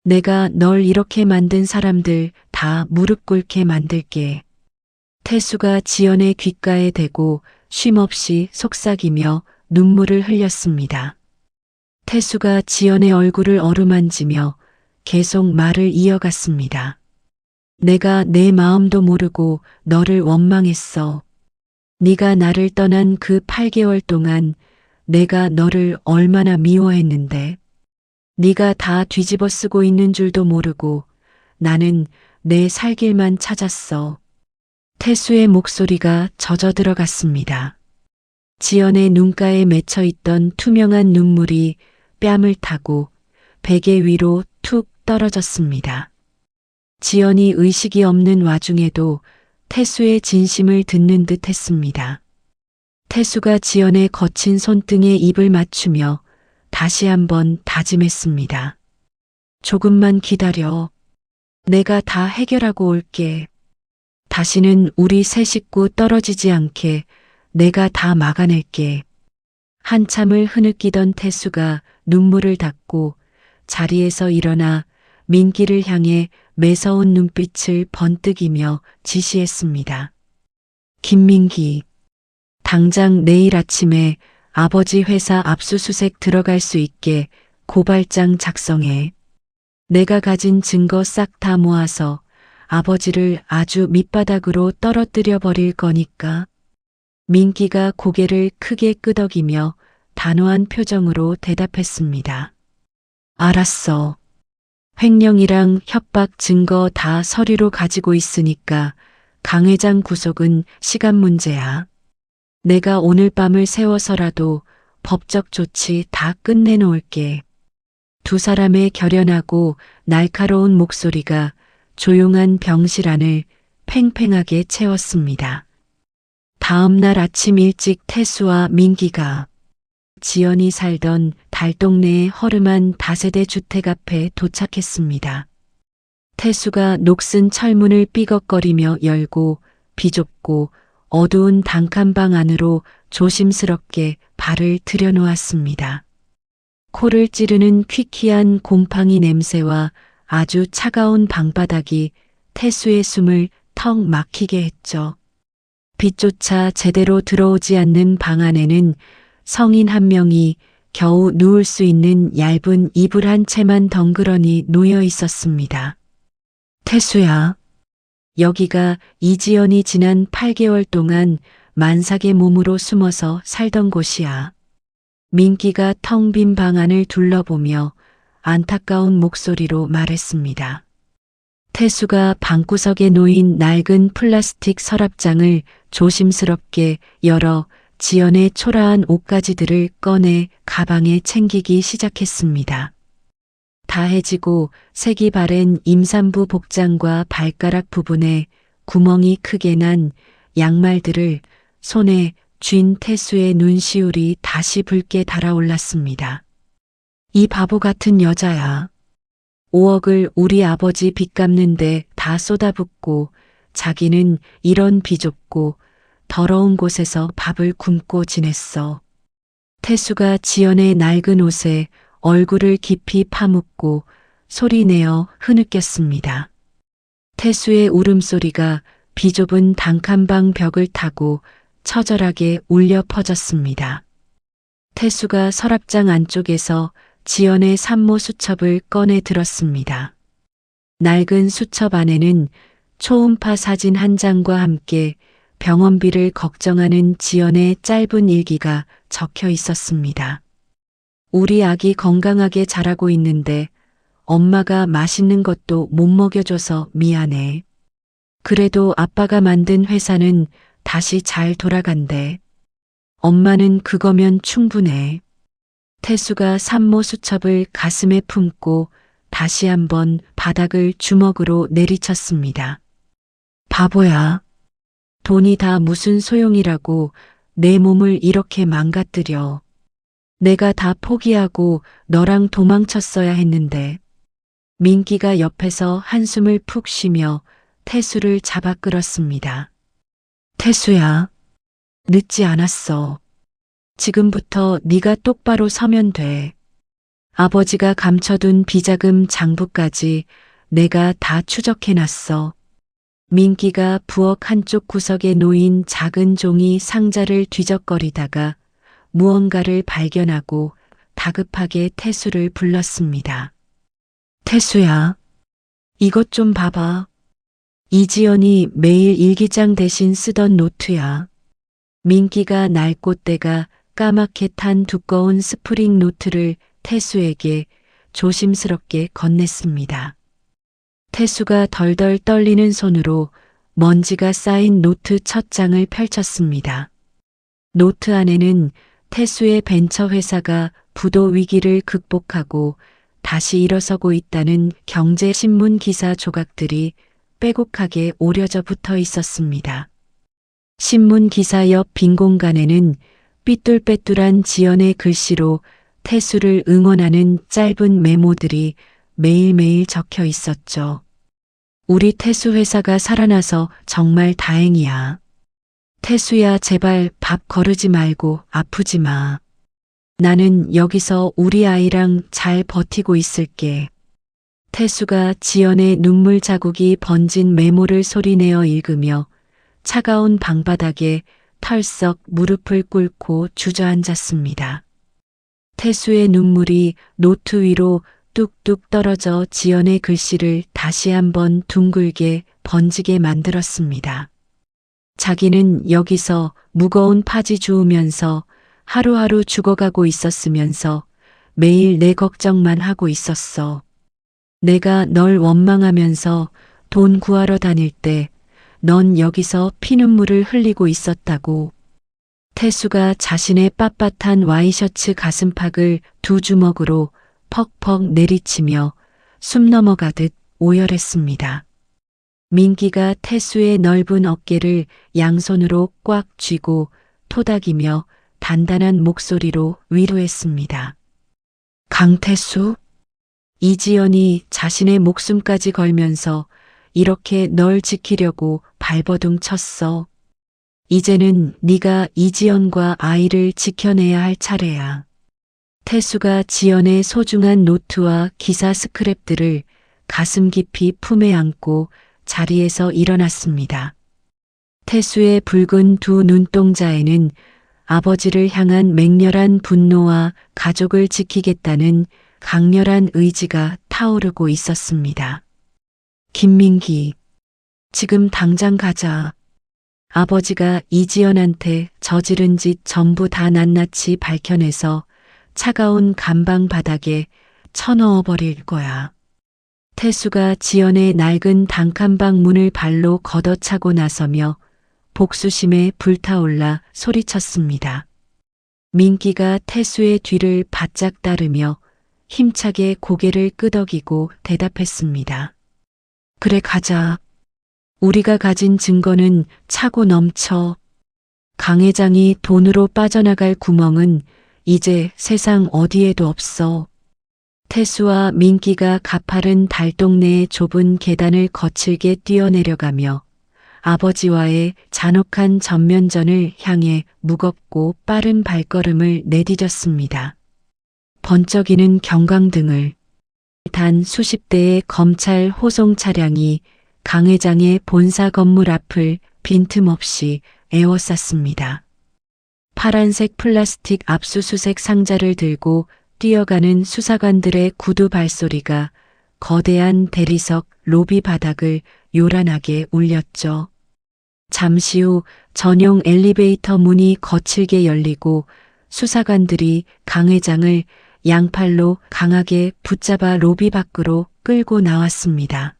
Speaker 2: 내가 널 이렇게 만든 사람들 다 무릎 꿇게 만들게. 태수가 지연의 귓가에 대고 쉼없이 속삭이며 눈물을 흘렸습니다. 태수가 지연의 얼굴을 어루만지며 계속 말을 이어갔습니다. 내가 내 마음도 모르고 너를 원망했어. 네가 나를 떠난 그 8개월 동안 내가 너를 얼마나 미워했는데. 네가 다 뒤집어 쓰고 있는 줄도 모르고 나는 내 살 길만 찾았어. 태수의 목소리가 젖어 들어갔습니다. 지연의 눈가에 맺혀 있던 투명한 눈물이 뺨을 타고 베개 위로 툭 떨어졌습니다. 지연이 의식이 없는 와중에도 태수의 진심을 듣는 듯 했습니다. 태수가 지연의 거친 손등에 입을 맞추며 다시 한번 다짐했습니다. 조금만 기다려. 내가 다 해결하고 올게. 다시는 우리 세 식구 떨어지지 않게 내가 다 막아낼게. 한참을 흐느끼던 태수가 눈물을 닦고 자리에서 일어나 민기를 향해 매서운 눈빛을 번뜩이며 지시했습니다. 김민기, 당장 내일 아침에 아버지 회사 압수수색 들어갈 수 있게 고발장 작성해. 내가 가진 증거 싹 다 모아서 아버지를 아주 밑바닥으로 떨어뜨려 버릴 거니까. 민기가 고개를 크게 끄덕이며 단호한 표정으로 대답했습니다. 알았어. 횡령이랑 협박 증거 다 서류로 가지고 있으니까 강 회장 구속은 시간 문제야. 내가 오늘 밤을 새워서라도 법적 조치 다 끝내놓을게. 두 사람의 결연하고 날카로운 목소리가 조용한 병실 안을 팽팽하게 채웠습니다. 다음 날 아침 일찍 태수와 민기가 지연이 살던 달동네의 허름한 다세대 주택 앞에 도착했습니다. 태수가 녹슨 철문을 삐걱거리며 열고 비좁고 어두운 단칸방 안으로 조심스럽게 발을 들여놓았습니다. 코를 찌르는 퀴퀴한 곰팡이 냄새와 아주 차가운 방바닥이 태수의 숨을 턱 막히게 했죠. 빛조차 제대로 들어오지 않는 방 안에는 성인 한 명이 겨우 누울 수 있는 얇은 이불 한 채만 덩그러니 놓여 있었습니다. 태수야, 여기가 이지연이 지난 8개월 동안 만삭의 몸으로 숨어서 살던 곳이야. 민기가 텅 빈 방 안을 둘러보며 안타까운 목소리로 말했습니다. 태수가 방구석에 놓인 낡은 플라스틱 서랍장을 조심스럽게 열어 지연의 초라한 옷가지들을 꺼내 가방에 챙기기 시작했습니다. 다해지고 색이 바랜 임산부 복장과 발가락 부분에 구멍이 크게 난 양말들을 손에 쥔 태수의 눈시울이 다시 붉게 달아올랐습니다. 이 바보 같은 여자야. 5억을 우리 아버지 빚 갚는데 다 쏟아붓고 자기는 이런 비좁고 더러운 곳에서 밥을 굶고 지냈어. 태수가 지연의 낡은 옷에 얼굴을 깊이 파묻고 소리내어 흐느꼈습니다. 태수의 울음소리가 비좁은 단칸방 벽을 타고 처절하게 울려 퍼졌습니다. 태수가 서랍장 안쪽에서 지연의 산모 수첩을 꺼내 들었습니다. 낡은 수첩 안에는 초음파 사진 한 장과 함께 병원비를 걱정하는 지연의 짧은 일기가 적혀 있었습니다. 우리 아기 건강하게 자라고 있는데 엄마가 맛있는 것도 못 먹여줘서 미안해. 그래도 아빠가 만든 회사는 다시 잘 돌아간대. 엄마는 그거면 충분해. 태수가 산모 수첩을 가슴에 품고 다시 한번 바닥을 주먹으로 내리쳤습니다. 바보야. 돈이 다 무슨 소용이라고 내 몸을 이렇게 망가뜨려. 내가 다 포기하고 너랑 도망쳤어야 했는데. 민기가 옆에서 한숨을 푹 쉬며 태수를 잡아 끌었습니다. 태수야, 늦지 않았어. 지금부터 네가 똑바로 서면 돼. 아버지가 감춰둔 비자금 장부까지 내가 다 추적해놨어. 민기가 부엌 한쪽 구석에 놓인 작은 종이 상자를 뒤적거리다가 무언가를 발견하고 다급하게 태수를 불렀습니다. 태수야, 이것 좀 봐봐. 이지연이 매일 일기장 대신 쓰던 노트야. 민기가 날꽃대가 까맣게 탄 두꺼운 스프링 노트를 태수에게 조심스럽게 건넸습니다. 태수가 덜덜 떨리는 손으로 먼지가 쌓인 노트 첫 장을 펼쳤습니다. 노트 안에는 태수의 벤처 회사가 부도 위기를 극복하고 다시 일어서고 있다는 경제신문 기사 조각들이 빼곡하게 오려져 붙어 있었습니다. 신문 기사 옆 빈 공간에는 삐뚤빼뚤한 지연의 글씨로 태수를 응원하는 짧은 메모들이 매일매일 적혀 있었죠. 우리 태수 회사가 살아나서 정말 다행이야. 태수야, 제발 밥 거르지 말고 아프지 마. 나는 여기서 우리 아이랑 잘 버티고 있을게. 태수가 지연의 눈물 자국이 번진 메모를 소리내어 읽으며 차가운 방바닥에 털썩 무릎을 꿇고 주저앉았습니다. 태수의 눈물이 노트 위로 뚝뚝 떨어져 지연의 글씨를 다시 한번 둥글게 번지게 만들었습니다. 자기는 여기서 무거운 파지 주우면서 하루하루 죽어가고 있었으면서 매일 내 걱정만 하고 있었어. 내가 널 원망하면서 돈 구하러 다닐 때 넌 여기서 피눈물을 흘리고 있었다고. 태수가 자신의 빳빳한 와이셔츠 가슴팍을 두 주먹으로 퍽퍽 내리치며 숨 넘어가듯 오열했습니다. 민기가 태수의 넓은 어깨를 양손으로 꽉 쥐고 토닥이며 단단한 목소리로 위로했습니다. 강태수? 이지연이 자신의 목숨까지 걸면서 이렇게 널 지키려고 발버둥 쳤어. 이제는 네가 이지연과 아이를 지켜내야 할 차례야. 태수가 지연의 소중한 노트와 기사 스크랩들을 가슴 깊이 품에 안고 자리에서 일어났습니다. 태수의 붉은 두 눈동자에는 아버지를 향한 맹렬한 분노와 가족을 지키겠다는 강렬한 의지가 타오르고 있었습니다. 김민기, 지금 당장 가자. 아버지가 이지연한테 저지른 짓 전부 다 낱낱이 밝혀내서 차가운 감방 바닥에 쳐넣어 버릴 거야. 태수가 지연의 낡은 단칸방 문을 발로 걷어차고 나서며 복수심에 불타올라 소리쳤습니다. 민기가 태수의 뒤를 바짝 따르며 힘차게 고개를 끄덕이고 대답했습니다. 그래, 가자. 우리가 가진 증거는 차고 넘쳐. 강 회장이 돈으로 빠져나갈 구멍은 이제 세상 어디에도 없어. 태수와 민기가 가파른 달동네의 좁은 계단을 거칠게 뛰어내려가며 아버지와의 잔혹한 전면전을 향해 무겁고 빠른 발걸음을 내디뎠습니다. 번쩍이는 경광등을 단 수십 대의 검찰 호송 차량이 강 회장의 본사 건물 앞을 빈틈없이 에워쌌습니다. 파란색 플라스틱 압수수색 상자를 들고 뛰어가는 수사관들의 구두 발소리가 거대한 대리석 로비 바닥을 요란하게 울렸죠. 잠시 후 전용 엘리베이터 문이 거칠게 열리고 수사관들이 강 회장을 양팔로 강하게 붙잡아 로비 밖으로 끌고 나왔습니다.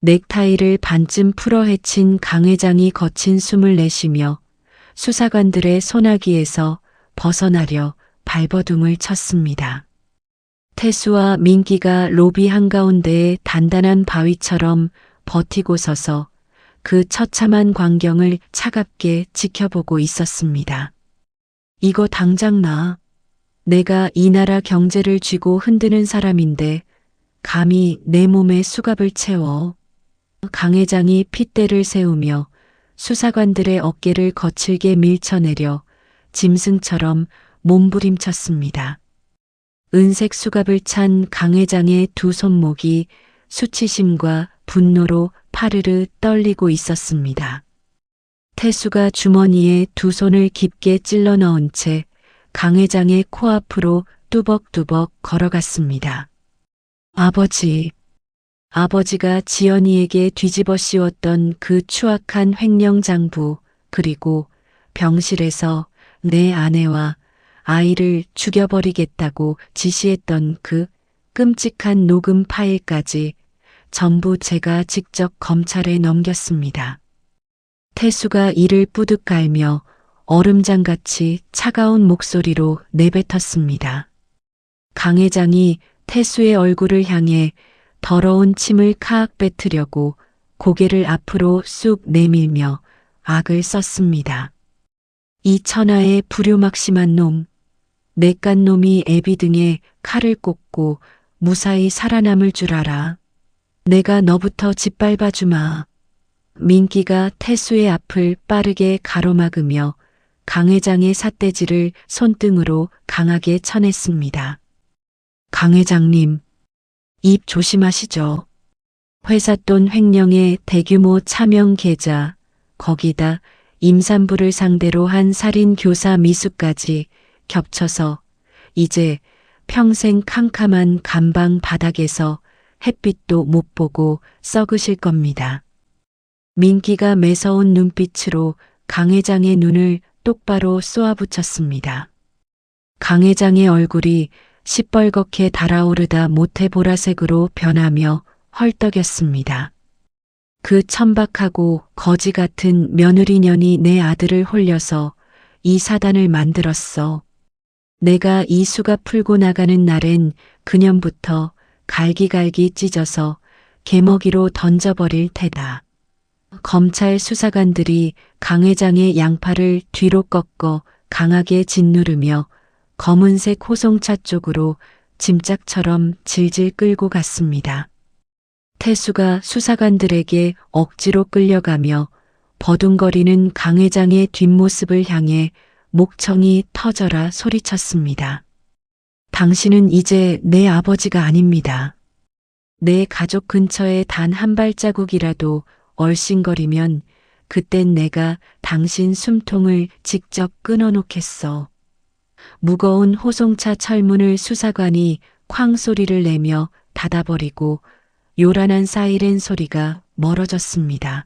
Speaker 2: 넥타이를 반쯤 풀어 헤친 강 회장이 거친 숨을 내쉬며 수사관들의 소나기에서 벗어나려 발버둥을 쳤습니다. 태수와 민기가 로비 한가운데에 단단한 바위처럼 버티고 서서 그 처참한 광경을 차갑게 지켜보고 있었습니다. 이거 당장 놔. 내가 이 나라 경제를 쥐고 흔드는 사람인데 감히 내 몸에 수갑을 채워. 강 회장이 핏대를 세우며 수사관들의 어깨를 거칠게 밀쳐내려 짐승처럼 몸부림쳤습니다. 은색 수갑을 찬 강 회장의 두 손목이 수치심과 분노로 파르르 떨리고 있었습니다. 태수가 주머니에 두 손을 깊게 찔러 넣은 채 강 회장의 코앞으로 뚜벅뚜벅 걸어갔습니다. 아버지. 아버지가 지연이에게 뒤집어 씌웠던 그 추악한 횡령장부, 그리고 병실에서 내 아내와 아이를 죽여버리겠다고 지시했던 그 끔찍한 녹음 파일까지 전부 제가 직접 검찰에 넘겼습니다. 태수가 이를 뿌듯 갈며 얼음장같이 차가운 목소리로 내뱉었습니다. 강 회장이 태수의 얼굴을 향해 더러운 침을 카악 뱉으려고 고개를 앞으로 쑥 내밀며 악을 썼습니다. 이 천하의 불효막심한 놈, 내깟 놈이 애비 등에 칼을 꽂고 무사히 살아남을 줄 알아. 내가 너부터 짓밟아 주마. 민기가 태수의 앞을 빠르게 가로막으며 강 회장의 삿대질을 손등으로 강하게 쳐냈습니다. 강 회장님, 입 조심하시죠. 회사 돈 횡령의 대규모 차명 계좌, 거기다 임산부를 상대로 한 살인 교사 미수까지 겹쳐서 이제 평생 캄캄한 감방 바닥에서 햇빛도 못 보고 썩으실 겁니다. 민기가 매서운 눈빛으로 강 회장의 눈을 똑바로 쏘아붙였습니다. 강 회장의 얼굴이 시뻘겋게 달아오르다 모태 보라색으로 변하며 헐떡였습니다. 그 천박하고 거지 같은 며느리년이 내 아들을 홀려서 이 사단을 만들었어. 내가 이 수가 풀고 나가는 날엔 그년부터 갈기갈기 찢어서 개먹이로 던져버릴 테다. 검찰 수사관들이 강 회장의 양팔을 뒤로 꺾어 강하게 짓누르며 검은색 호송차 쪽으로 짐짝처럼 질질 끌고 갔습니다. 태수가 수사관들에게 억지로 끌려가며 버둥거리는 강 회장의 뒷모습을 향해 목청이 터져라 소리쳤습니다. 당신은 이제 내 아버지가 아닙니다. 내 가족 근처에 단 한 발자국이라도 얼씬거리면 그땐 내가 당신 숨통을 직접 끊어놓겠어. 무거운 호송차 철문을 수사관이 쾅 소리를 내며 닫아버리고 요란한 사이렌 소리가 멀어졌습니다.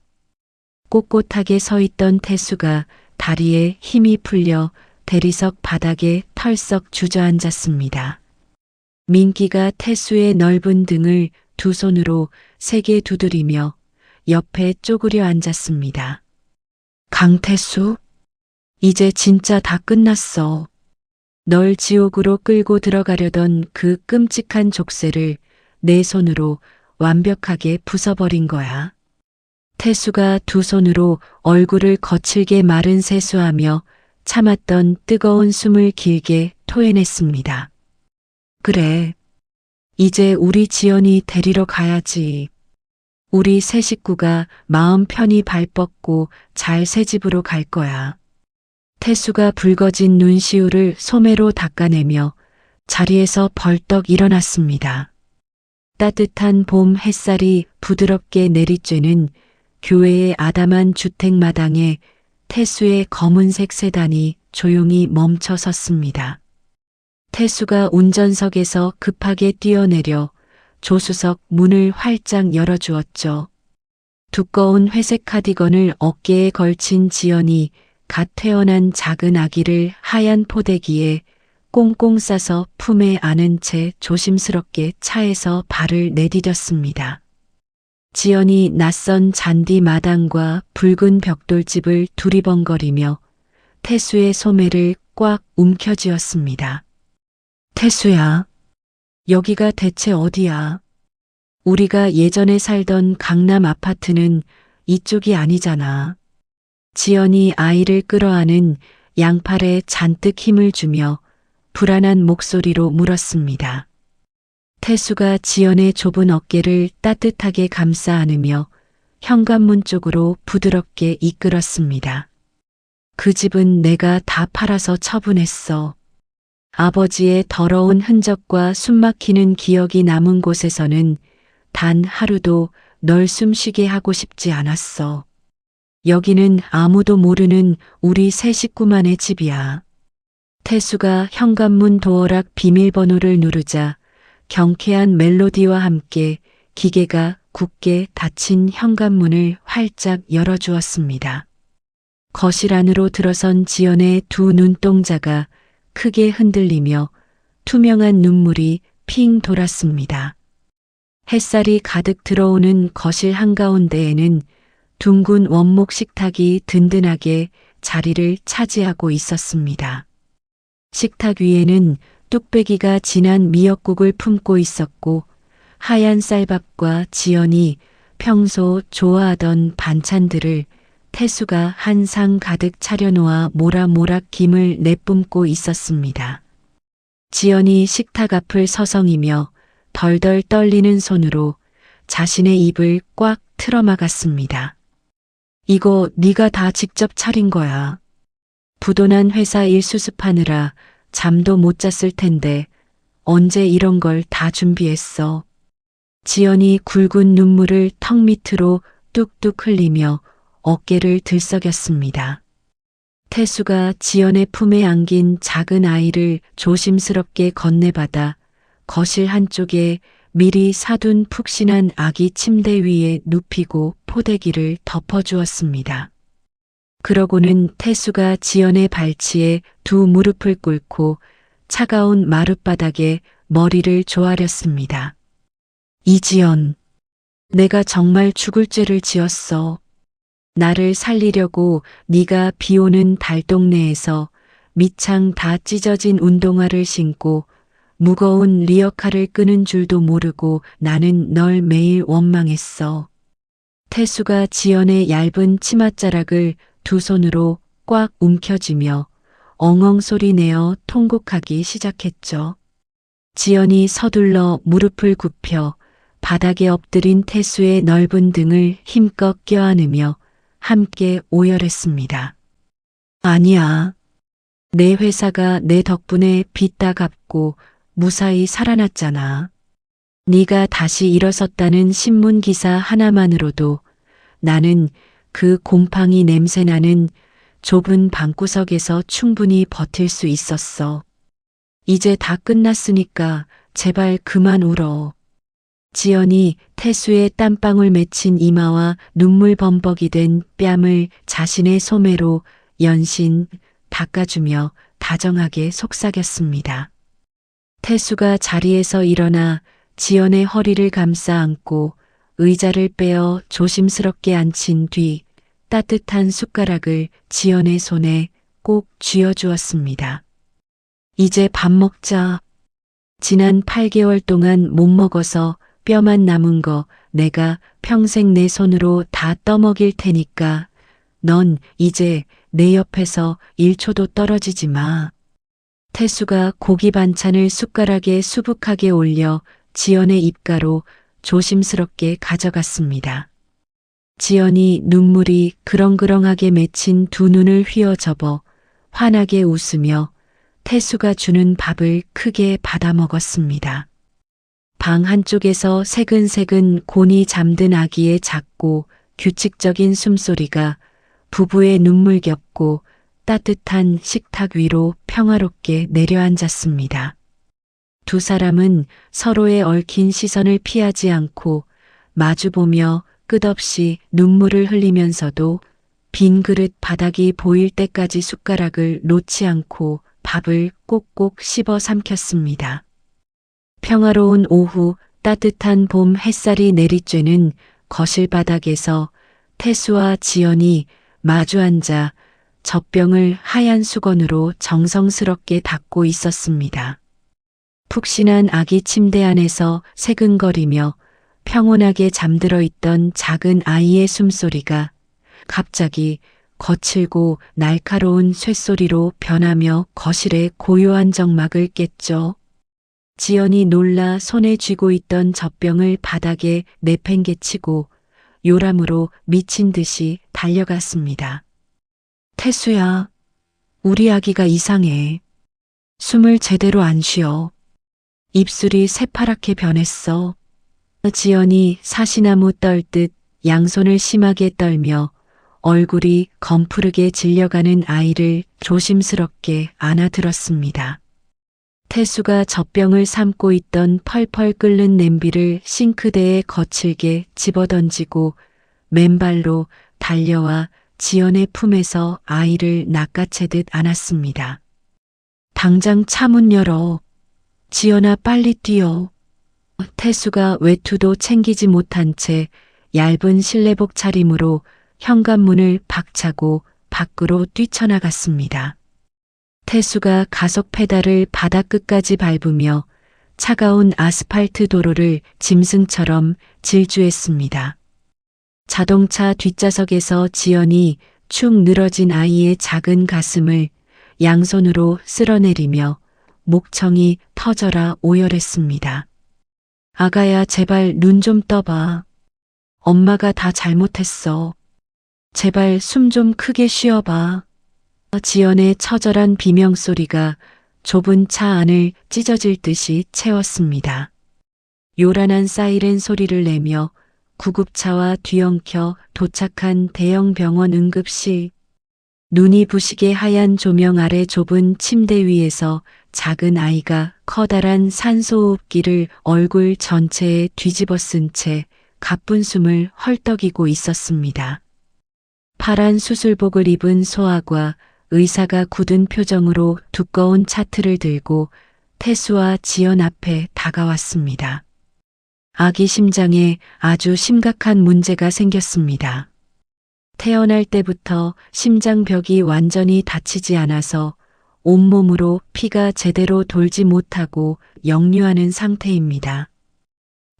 Speaker 2: 꼿꼿하게 서 있던 태수가 다리에 힘이 풀려 대리석 바닥에 털썩 주저앉았습니다. 민기가 태수의 넓은 등을 두 손으로 세게 두드리며 옆에 쪼그려 앉았습니다. 강태수, 이제 진짜 다 끝났어. 널 지옥으로 끌고 들어가려던 그 끔찍한 족쇄를 내 손으로 완벽하게 부숴버린 거야. 태수가 두 손으로 얼굴을 거칠게 마른 세수하며 참았던 뜨거운 숨을 길게 토해냈습니다. 그래, 이제 우리 지연이 데리러 가야지. 우리 세 식구가 마음 편히 발 뻗고 잘 새 집으로 갈 거야. 태수가 붉어진 눈시울을 소매로 닦아내며 자리에서 벌떡 일어났습니다. 따뜻한 봄 햇살이 부드럽게 내리쬐는 교회의 아담한 주택마당에 태수의 검은색 세단이 조용히 멈춰 섰습니다. 태수가 운전석에서 급하게 뛰어내려 조수석 문을 활짝 열어주었죠. 두꺼운 회색 카디건을 어깨에 걸친 지연이 갓 태어난 작은 아기를 하얀 포대기에 꽁꽁 싸서 품에 안은 채 조심스럽게 차에서 발을 내디뎠습니다. 지연이 낯선 잔디 마당과 붉은 벽돌집을 두리번거리며 태수의 소매를 꽉 움켜쥐었습니다. 태수야, 여기가 대체 어디야? 우리가 예전에 살던 강남 아파트는 이쪽이 아니잖아. 지연이 아이를 끌어안은 양팔에 잔뜩 힘을 주며 불안한 목소리로 물었습니다. 태수가 지연의 좁은 어깨를 따뜻하게 감싸 안으며 현관문 쪽으로 부드럽게 이끌었습니다. 그 집은 내가 다 팔아서 처분했어. 아버지의 더러운 흔적과 숨막히는 기억이 남은 곳에서는 단 하루도 널 숨쉬게 하고 싶지 않았어. 여기는 아무도 모르는 우리 세 식구만의 집이야. 태수가 현관문 도어락 비밀번호를 누르자 경쾌한 멜로디와 함께 기계가 굳게 닫힌 현관문을 활짝 열어주었습니다. 거실 안으로 들어선 지연의 두 눈동자가 크게 흔들리며 투명한 눈물이 핑 돌았습니다. 햇살이 가득 들어오는 거실 한가운데에는 둥근 원목 식탁이 든든하게 자리를 차지하고 있었습니다. 식탁 위에는 뚝배기가 진한 미역국을 품고 있었고 하얀 쌀밥과 지연이 평소 좋아하던 반찬들을 태수가 한 상 가득 차려놓아 모락모락 김을 내뿜고 있었습니다. 지연이 식탁 앞을 서성이며 덜덜 떨리는 손으로 자신의 입을 꽉 틀어막았습니다. 이거 네가 다 직접 차린 거야. 부도난 회사 일 수습하느라 잠도 못 잤을 텐데 언제 이런 걸 다 준비했어. 지연이 굵은 눈물을 턱 밑으로 뚝뚝 흘리며 어깨를 들썩였습니다. 태수가 지연의 품에 안긴 작은 아이를 조심스럽게 건네받아 거실 한쪽에 미리 사둔 푹신한 아기 침대 위에 눕히고 포대기를 덮어주었습니다. 그러고는 태수가 지연의 발치에 두 무릎을 꿇고 차가운 마룻바닥에 머리를 조아렸습니다. 이지연, 내가 정말 죽을 죄를 지었어. 나를 살리려고 네가 비오는 달동네에서 밑창 다 찢어진 운동화를 신고 무거운 리어카를 끄는 줄도 모르고 나는 널 매일 원망했어. 태수가 지연의 얇은 치맛자락을 두 손으로 꽉 움켜쥐며 엉엉 소리 내어 통곡하기 시작했죠. 지연이 서둘러 무릎을 굽혀 바닥에 엎드린 태수의 넓은 등을 힘껏 껴안으며 함께 오열했습니다. 아니야. 내 회사가 내 덕분에 빚 다 갚고 무사히 살아났잖아. 네가 다시 일어섰다는 신문 기사 하나만으로도 나는 그 곰팡이 냄새나는 좁은 방구석에서 충분히 버틸 수 있었어. 이제 다 끝났으니까 제발 그만 울어. 지연이 태수의 땀방울 맺힌 이마와 눈물 범벅이 된 뺨을 자신의 소매로 연신 닦아주며 다정하게 속삭였습니다. 태수가 자리에서 일어나 지연의 허리를 감싸 안고 의자를 빼어 조심스럽게 앉힌 뒤 따뜻한 숟가락을 지연의 손에 꼭 쥐어주었습니다. 이제 밥 먹자. 지난 8개월 동안 못 먹어서 뼈만 남은 거 내가 평생 내 손으로 다 떠먹일 테니까 넌 이제 내 옆에서 1초도 떨어지지 마. 태수가 고기 반찬을 숟가락에 수북하게 올려 지연의 입가로 조심스럽게 가져갔습니다. 지연이 눈물이 그렁그렁하게 맺힌 두 눈을 휘어 접어 환하게 웃으며 태수가 주는 밥을 크게 받아 먹었습니다. 방 한쪽에서 새근새근 곤히 잠든 아기의 작고 규칙적인 숨소리가 부부의 눈물겹고 따뜻한 식탁 위로 평화롭게 내려앉았습니다. 두 사람은 서로의 얽힌 시선을 피하지 않고 마주보며 끝없이 눈물을 흘리면서도 빈 그릇 바닥이 보일 때까지 숟가락을 놓지 않고 밥을 꼭꼭 씹어 삼켰습니다. 평화로운 오후 따뜻한 봄 햇살이 내리쬐는 거실 바닥에서 태수와 지연이 마주 앉아 젖병을 하얀 수건으로 정성스럽게 닦고 있었습니다. 푹신한 아기 침대 안에서 새근거리며 평온하게 잠들어 있던 작은 아이의 숨소리가 갑자기 거칠고 날카로운 쇳소리로 변하며 거실의 고요한 정막을 깼죠. 지연이 놀라 손에 쥐고 있던 젖병을 바닥에 내팽개치고 요람으로 미친 듯이 달려갔습니다. 태수야, 우리 아기가 이상해. 숨을 제대로 안 쉬어. 입술이 새파랗게 변했어. 지연이 사시나무 떨듯 양손을 심하게 떨며 얼굴이 검푸르게 질려가는 아이를 조심스럽게 안아들었습니다. 태수가 젖병을 삶고 있던 펄펄 끓는 냄비를 싱크대에 거칠게 집어던지고 맨발로 달려와 지연의 품에서 아이를 낚아채듯 안았습니다. 당장 차 문 열어. 지연아 빨리 뛰어. 태수가 외투도 챙기지 못한 채 얇은 실내복 차림으로 현관문을 박차고 밖으로 뛰쳐나갔습니다. 태수가 가속 페달을 바닥 끝까지 밟으며 차가운 아스팔트 도로를 짐승처럼 질주했습니다. 자동차 뒷좌석에서 지연이 축 늘어진 아이의 작은 가슴을 양손으로 쓸어내리며 목청이 터져라 오열했습니다. 아가야 제발 눈 좀 떠봐. 엄마가 다 잘못했어. 제발 숨 좀 크게 쉬어봐. 지연의 처절한 비명소리가 좁은 차 안을 찢어질 듯이 채웠습니다. 요란한 사이렌 소리를 내며 구급차와 뒤엉켜 도착한 대형 병원 응급실. 눈이 부시게 하얀 조명 아래 좁은 침대 위에서 작은 아이가 커다란 산소호흡기를 얼굴 전체에 뒤집어 쓴 채 가쁜 숨을 헐떡이고 있었습니다. 파란 수술복을 입은 소아과 의사가 굳은 표정으로 두꺼운 차트를 들고 태수와 지연 앞에 다가왔습니다. 아기 심장에 아주 심각한 문제가 생겼습니다. 태어날 때부터 심장벽이 완전히 닫히지 않아서 온몸으로 피가 제대로 돌지 못하고 역류하는 상태입니다.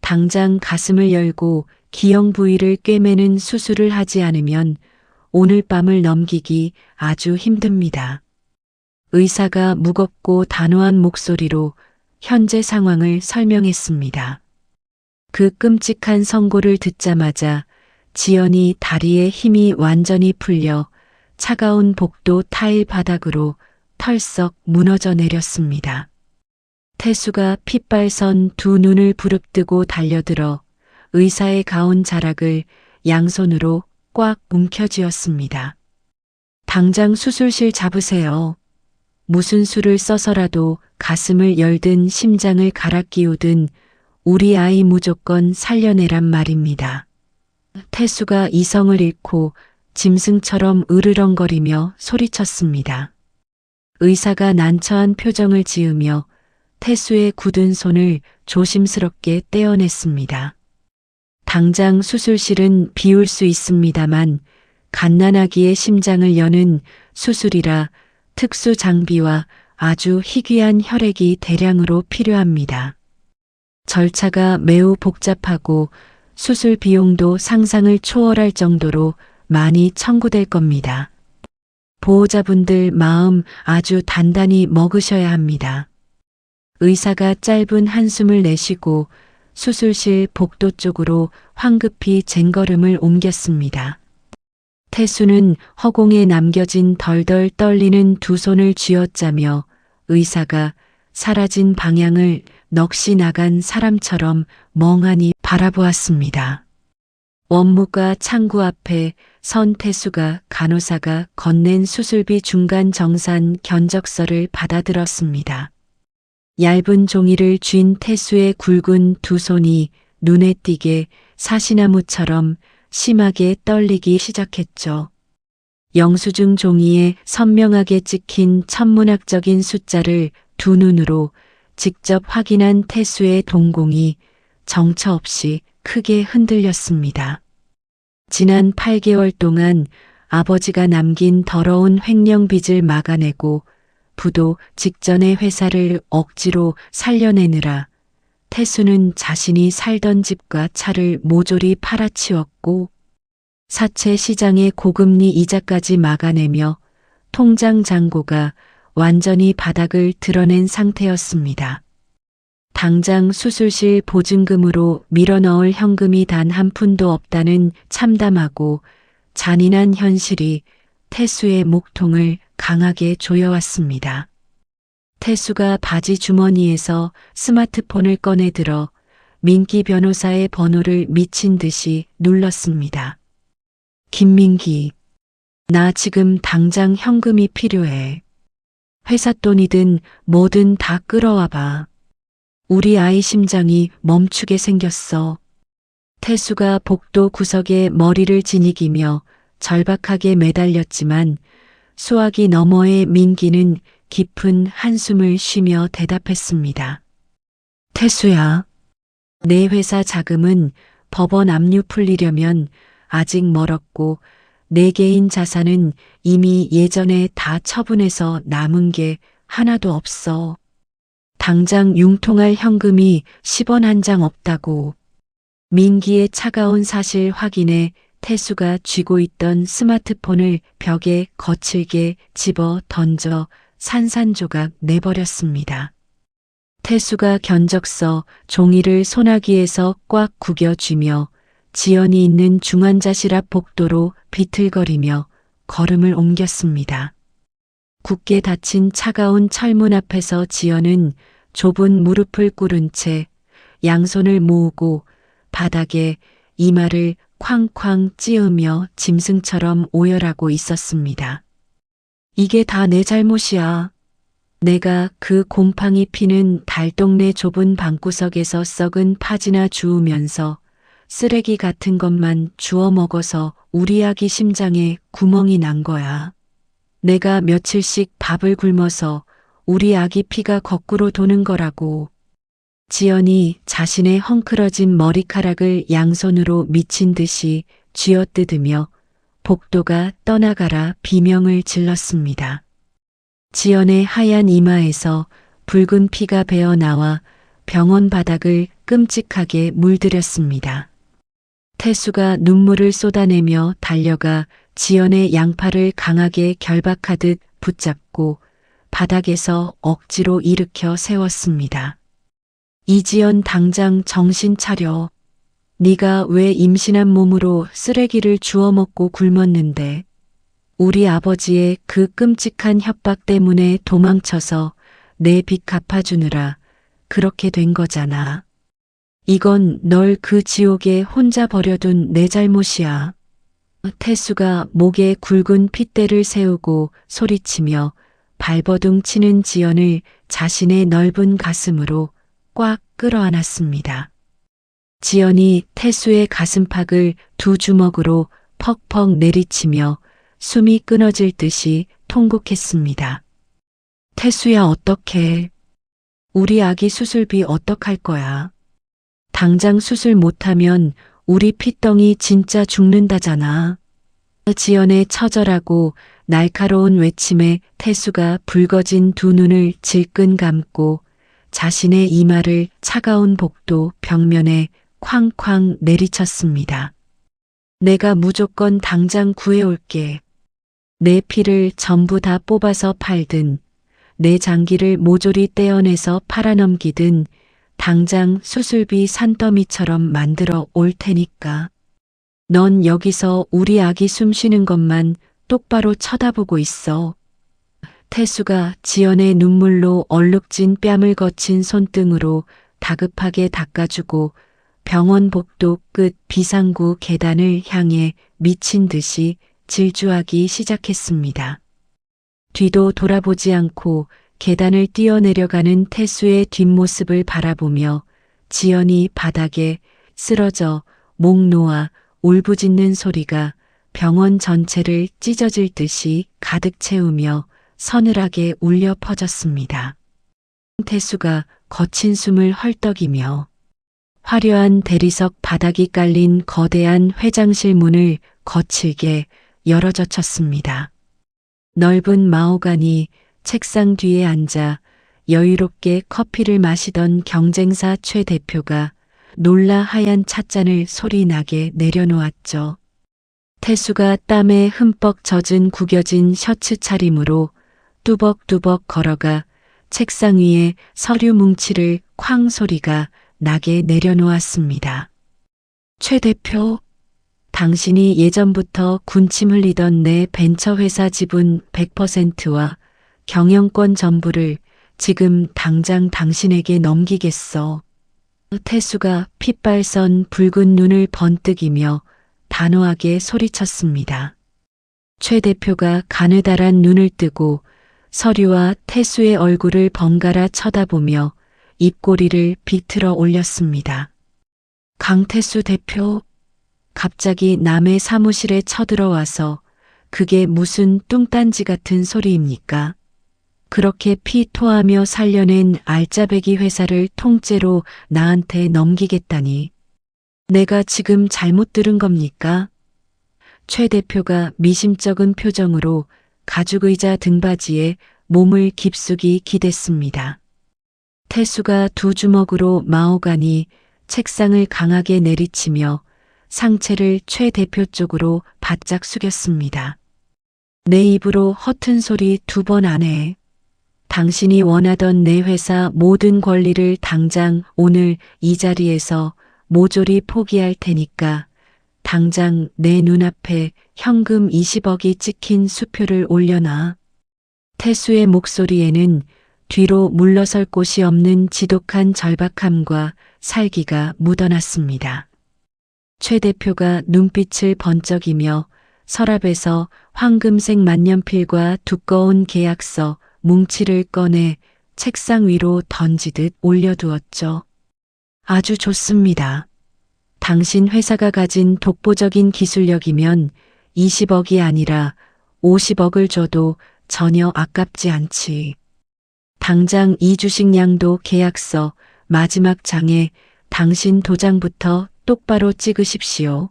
Speaker 2: 당장 가슴을 열고 기형 부위를 꿰매는 수술을 하지 않으면 오늘 밤을 넘기기 아주 힘듭니다. 의사가 무겁고 단호한 목소리로 현재 상황을 설명했습니다. 그 끔찍한 선고를 듣자마자 지연이 다리에 힘이 완전히 풀려 차가운 복도 타일 바닥으로 털썩 무너져 내렸습니다. 태수가 핏발선 두 눈을 부릅뜨고 달려들어 의사의 가운 자락을 양손으로 꽉 움켜쥐었습니다. 당장 수술실 잡으세요. 무슨 수를 써서라도 가슴을 열든 심장을 갈아 끼우든 우리 아이 무조건 살려내란 말입니다. 태수가 이성을 잃고 짐승처럼 으르렁거리며 소리쳤습니다. 의사가 난처한 표정을 지으며 태수의 굳은 손을 조심스럽게 떼어냈습니다. 당장 수술실은 비울 수 있습니다만 갓난아기의 심장을 여는 수술이라 특수 장비와 아주 희귀한 혈액이 대량으로 필요합니다. 절차가 매우 복잡하고 수술 비용도 상상을 초월할 정도로 많이 청구될 겁니다. 보호자분들 마음 아주 단단히 먹으셔야 합니다. 의사가 짧은 한숨을 내쉬고 수술실 복도 쪽으로 황급히 쟁걸음을 옮겼습니다. 태수는 허공에 남겨진 덜덜 떨리는 두 손을 쥐어짜며 의사가 사라진 방향을 넋이 나간 사람처럼 멍하니 바라보았습니다. 원무과 창구 앞에 선 태수가 간호사가 건넨 수술비 중간 정산 견적서를 받아들었습니다. 얇은 종이를 쥔 태수의 굵은 두 손이 눈에 띄게 사시나무처럼 심하게 떨리기 시작했죠. 영수증 종이에 선명하게 찍힌 천문학적인 숫자를 두 눈으로 직접 확인한 태수의 동공이 정처 없이 크게 흔들렸습니다. 지난 8개월 동안 아버지가 남긴 더러운 횡령빚을 막아내고 부도 직전의 회사를 억지로 살려내느라 태수는 자신이 살던 집과 차를 모조리 팔아치웠고 사채 시장의 고금리 이자까지 막아내며 통장 잔고가 완전히 바닥을 드러낸 상태였습니다. 당장 수술실 보증금으로 밀어넣을 현금이 단 한 푼도 없다는 참담하고 잔인한 현실이 태수의 목통을 강하게 조여왔습니다. 태수가 바지 주머니에서 스마트폰을 꺼내 들어 민기 변호사의 번호를 미친 듯이 눌렀습니다. 김민기, 나 지금 당장 현금이 필요해. 회사 돈이든 뭐든 다 끌어와봐. 우리 아이 심장이 멈추게 생겼어. 태수가 복도 구석에 머리를 지니기며 절박하게 매달렸지만 수화기 너머의 민기는 깊은 한숨을 쉬며 대답했습니다. 태수야, 내 회사 자금은 법원 압류 풀리려면 아직 멀었고 내 개인 자산은 이미 예전에 다 처분해서 남은 게 하나도 없어. 당장 융통할 현금이 10원 한 장 없다고. 민기의 차가운 사실 확인에 태수가 쥐고 있던 스마트폰을 벽에 거칠게 집어 던져 산산조각 내버렸습니다. 태수가 견적서 종이를 소나기에서 꽉 구겨쥐며 지연이 있는 중환자실 앞 복도로 비틀거리며 걸음을 옮겼습니다. 굳게 닫힌 차가운 철문 앞에서 지연은 좁은 무릎을 꿇은 채 양손을 모으고 바닥에 이마를 쾅쾅 찌으며 짐승처럼 오열하고 있었습니다. 이게 다 내 잘못이야. 내가 그 곰팡이 피는 달동네 좁은 방구석에서 썩은 파지나 주우면서 쓰레기 같은 것만 주워 먹어서 우리 아기 심장에 구멍이 난 거야. 내가 며칠씩 밥을 굶어서 우리 아기 피가 거꾸로 도는 거라고. 지연이 자신의 헝클어진 머리카락을 양손으로 미친 듯이 쥐어뜯으며 복도가 떠나가라 비명을 질렀습니다. 지연의 하얀 이마에서 붉은 피가 배어 나와 병원 바닥을 끔찍하게 물들였습니다. 태수가 눈물을 쏟아내며 달려가 지연의 양팔을 강하게 결박하듯 붙잡고 바닥에서 억지로 일으켜 세웠습니다. 이지연 당장 정신 차려. 네가 왜 임신한 몸으로 쓰레기를 주워 먹고 굶었는데 우리 아버지의 그 끔찍한 협박 때문에 도망쳐서 내 빚 갚아주느라 그렇게 된 거잖아. 이건 널 그 지옥에 혼자 버려둔 내 잘못이야. 태수가 목에 굵은 핏대를 세우고 소리치며 발버둥 치는 지연을 자신의 넓은 가슴으로 꽉 끌어안았습니다. 지연이 태수의 가슴팍을 두 주먹으로 퍽퍽 내리치며 숨이 끊어질 듯이 통곡했습니다. 태수야, 어떡해. 우리 아기 수술비 어떡할 거야. 당장 수술 못하면 우리 핏덩이 진짜 죽는다잖아. 지연의 처절하고 날카로운 외침에 태수가 붉어진 두 눈을 질끈 감고 자신의 이마를 차가운 복도 벽면에 쾅쾅 내리쳤습니다. 내가 무조건 당장 구해올게. 내 피를 전부 다 뽑아서 팔든 내 장기를 모조리 떼어내서 팔아넘기든 당장 수술비 산더미처럼 만들어 올 테니까. 넌 여기서 우리 아기 숨 쉬는 것만 똑바로 쳐다보고 있어. 태수가 지연의 눈물로 얼룩진 뺨을 거친 손등으로 다급하게 닦아주고 병원 복도 끝 비상구 계단을 향해 미친 듯이 질주하기 시작했습니다. 뒤도 돌아보지 않고 계단을 뛰어내려가는 태수의 뒷모습을 바라보며 지연이 바닥에 쓰러져 목 놓아 울부짖는 소리가 병원 전체를 찢어질 듯이 가득 채우며 서늘하게 울려 퍼졌습니다. 태수가 거친 숨을 헐떡이며 화려한 대리석 바닥이 깔린 거대한 회장실 문을 거칠게 열어젖혔습니다. 넓은 마호가니 책상 뒤에 앉아 여유롭게 커피를 마시던 경쟁사 최 대표가 놀라 하얀 찻잔을 소리나게 내려놓았죠. 태수가 땀에 흠뻑 젖은 구겨진 셔츠 차림으로 뚜벅뚜벅 걸어가 책상 위에 서류 뭉치를 쾅 소리가 나게 내려놓았습니다. 최 대표, 당신이 예전부터 군침 흘리던 내 벤처회사 지분 100%와 경영권 전부를 지금 당장 당신에게 넘기겠어. 태수가 핏발선 붉은 눈을 번뜩이며 단호하게 소리쳤습니다. 최 대표가 가느다란 눈을 뜨고 서류와 태수의 얼굴을 번갈아 쳐다보며 입꼬리를 비틀어 올렸습니다. 강태수 대표, 갑자기 남의 사무실에 쳐들어와서 그게 무슨 뚱딴지 같은 소리입니까? 그렇게 피 토하며 살려낸 알짜배기 회사를 통째로 나한테 넘기겠다니. 내가 지금 잘못 들은 겁니까? 최 대표가 미심쩍은 표정으로 가죽의자 등받이에 몸을 깊숙이 기댔습니다. 태수가 두 주먹으로 마호가니 책상을 강하게 내리치며 상체를 최 대표 쪽으로 바짝 숙였습니다. 내 입으로 허튼 소리 2번 안 해. 당신이 원하던 내 회사 모든 권리를 당장 오늘 이 자리에서 모조리 포기할 테니까 당장 내 눈앞에 현금 20억이 찍힌 수표를 올려놔. 태수의 목소리에는 뒤로 물러설 곳이 없는 지독한 절박함과 살기가 묻어났습니다. 최 대표가 눈빛을 번쩍이며 서랍에서 황금색 만년필과 두꺼운 계약서 뭉치를 꺼내 책상 위로 던지듯 올려두었죠. 아주 좋습니다. 당신 회사가 가진 독보적인 기술력이면 20억이 아니라 50억을 줘도 전혀 아깝지 않지. 당장 이 주식량도 계약서 마지막 장에 당신 도장부터 똑바로 찍으십시오.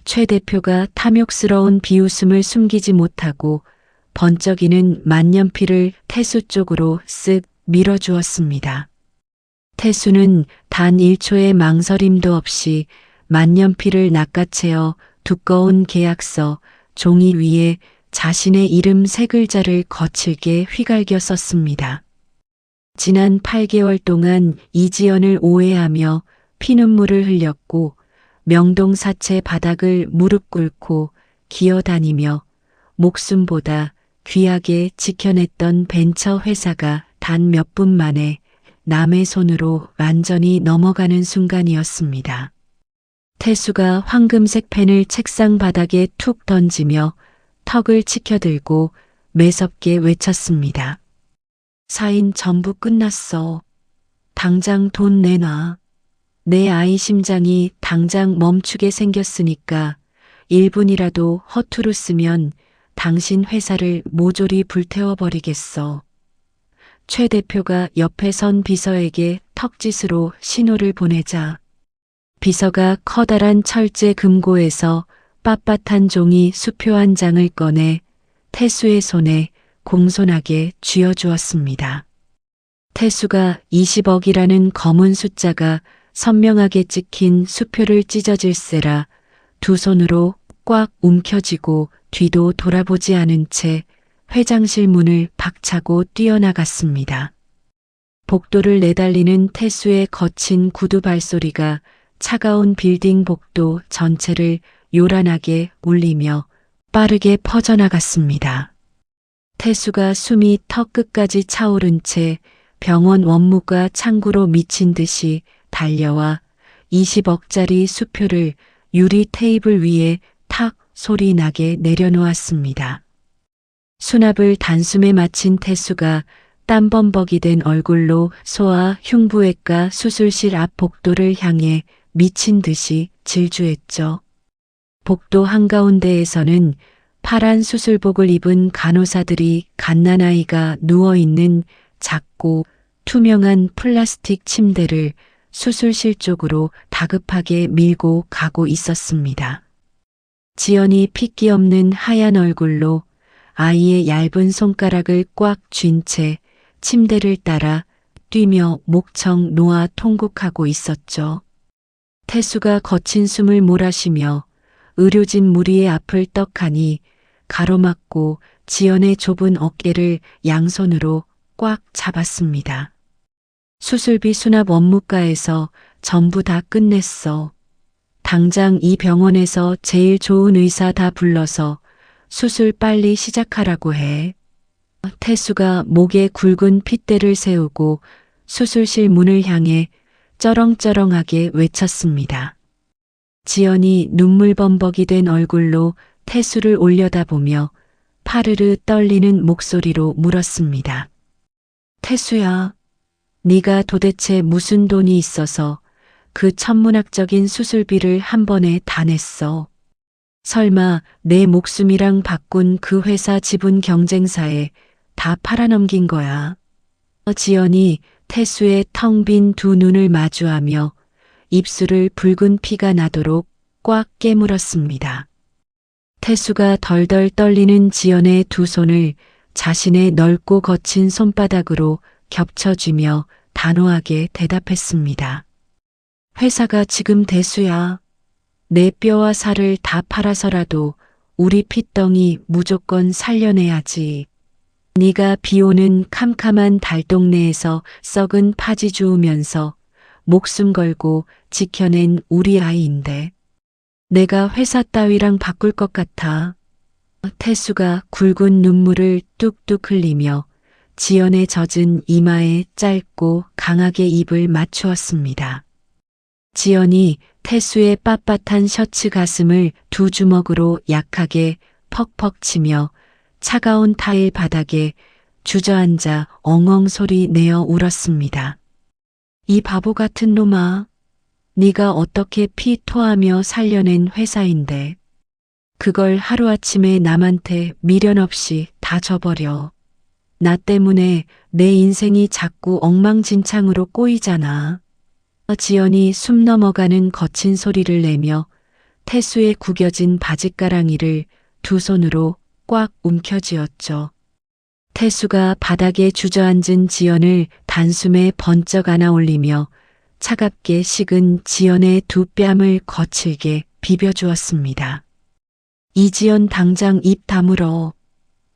Speaker 2: 최 대표가 탐욕스러운 비웃음을 숨기지 못하고 번쩍이는 만년필을 태수 쪽으로 쓱 밀어주었습니다. 태수는 단 1초의 망설임도 없이 만년필을 낚아채어 두꺼운 계약서 종이 위에 자신의 이름 3글자를 거칠게 휘갈겨 썼습니다. 지난 8개월 동안 이지연을 오해하며 피눈물을 흘렸고 명동 사채 바닥을 무릎 꿇고 기어다니며 목숨보다 귀하게 지켜냈던 벤처 회사가 단 몇 분 만에 남의 손으로 완전히 넘어가는 순간이었습니다. 태수가 황금색 펜을 책상 바닥에 툭 던지며 턱을 치켜들고 매섭게 외쳤습니다. 사인 전부 끝났어. 당장 돈 내놔. 내 아이 심장이 당장 멈추게 생겼으니까 1분이라도 허투루 쓰면 당신 회사를 모조리 불태워버리겠어. 최 대표가 옆에 선 비서에게 턱짓으로 신호를 보내자 비서가 커다란 철제 금고에서 빳빳한 종이 수표 한 장을 꺼내 태수의 손에 공손하게 쥐어주었습니다. 태수가 20억이라는 검은 숫자가 선명하게 찍힌 수표를 찢어질세라 두 손으로 꽉 움켜쥐고 뒤도 돌아보지 않은 채 회장실 문을 박차고 뛰어나갔습니다. 복도를 내달리는 태수의 거친 구두 발소리가 차가운 빌딩 복도 전체를 요란하게 울리며 빠르게 퍼져나갔습니다. 태수가 숨이 턱 끝까지 차오른 채 병원 원무과 창구로 미친 듯이 달려와 20억짜리 수표를 유리 테이블 위에 탁 소리 나게 내려놓았습니다. 수납을 단숨에 마친 태수가 땀범벅이 된 얼굴로 소아 흉부외과 수술실 앞 복도를 향해 미친 듯이 질주했죠. 복도 한가운데에서는 파란 수술복을 입은 간호사들이 갓난아이가 누워있는 작고 투명한 플라스틱 침대를 수술실 쪽으로 다급하게 밀고 가고 있었습니다. 지연이 핏기 없는 하얀 얼굴로 아이의 얇은 손가락을 꽉 쥔 채 침대를 따라 뛰며 목청 놓아 통곡하고 있었죠. 태수가 거친 숨을 몰아쉬며 의료진 무리의 앞을 떡하니 가로막고 지연의 좁은 어깨를 양손으로 꽉 잡았습니다. 수술비 수납 원무과에서 전부 다 끝냈어. 당장 이 병원에서 제일 좋은 의사 다 불러서 수술 빨리 시작하라고 해. 태수가 목에 굵은 핏대를 세우고 수술실 문을 향해 쩌렁쩌렁하게 외쳤습니다. 지연이 눈물범벅이 된 얼굴로 태수를 올려다보며 파르르 떨리는 목소리로 물었습니다. 태수야, 네가 도대체 무슨 돈이 있어서 그 천문학적인 수술비를 한 번에 다 냈어. 설마 내 목숨이랑 바꾼 그 회사 지분 경쟁사에 다 팔아넘긴 거야. 지연이 태수의 텅 빈 두 눈을 마주하며 입술을 붉은 피가 나도록 꽉 깨물었습니다. 태수가 덜덜 떨리는 지연의 두 손을 자신의 넓고 거친 손바닥으로 겹쳐쥐며 단호하게 대답했습니다. 회사가 지금 대수야. 내 뼈와 살을 다 팔아서라도 우리 핏덩이 무조건 살려내야지. 네가 비오는 캄캄한 달동네에서 썩은 파지 주우면서 목숨 걸고 지켜낸 우리 아이인데 내가 회사 따위랑 바꿀 것 같아. 태수가 굵은 눈물을 뚝뚝 흘리며 지연의 젖은 이마에 짧고 강하게 입을 맞추었습니다. 지연이 태수의 빳빳한 셔츠 가슴을 두 주먹으로 약하게 퍽퍽 치며 차가운 타일 바닥에 주저앉아 엉엉 소리 내어 울었습니다. 이 바보 같은 놈아, 네가 어떻게 피 토하며 살려낸 회사인데 그걸 하루아침에 남한테 미련 없이 다 줘버려. 나 때문에 내 인생이 자꾸 엉망진창으로 꼬이잖아. 지연이 숨 넘어가는 거친 소리를 내며 태수의 구겨진 바짓가랑이를 두 손으로 꽉 움켜쥐었죠. 태수가 바닥에 주저앉은 지연을 단숨에 번쩍 안아 올리며 차갑게 식은 지연의 두 뺨을 거칠게 비벼주었습니다. 이지연 당장 입 다물어.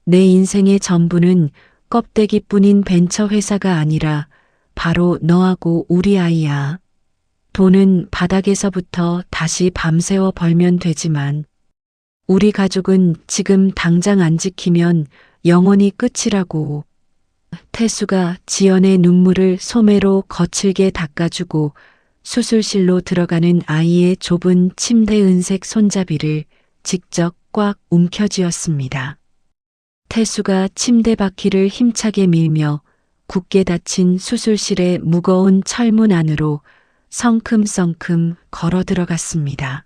Speaker 2: 내 인생의 전부는 껍데기뿐인 벤처 회사가 아니라 바로 너하고 우리 아이야. 돈은 바닥에서부터 다시 밤새워 벌면 되지만 우리 가족은 지금 당장 안 지키면 영원히 끝이라고. 태수가 지연의 눈물을 소매로 거칠게 닦아주고 수술실로 들어가는 아이의 좁은 침대 은색 손잡이를 직접 꽉 움켜쥐었습니다. 태수가 침대 바퀴를 힘차게 밀며 굳게 닫힌 수술실의 무거운 철문 안으로 성큼성큼 걸어 들어갔습니다.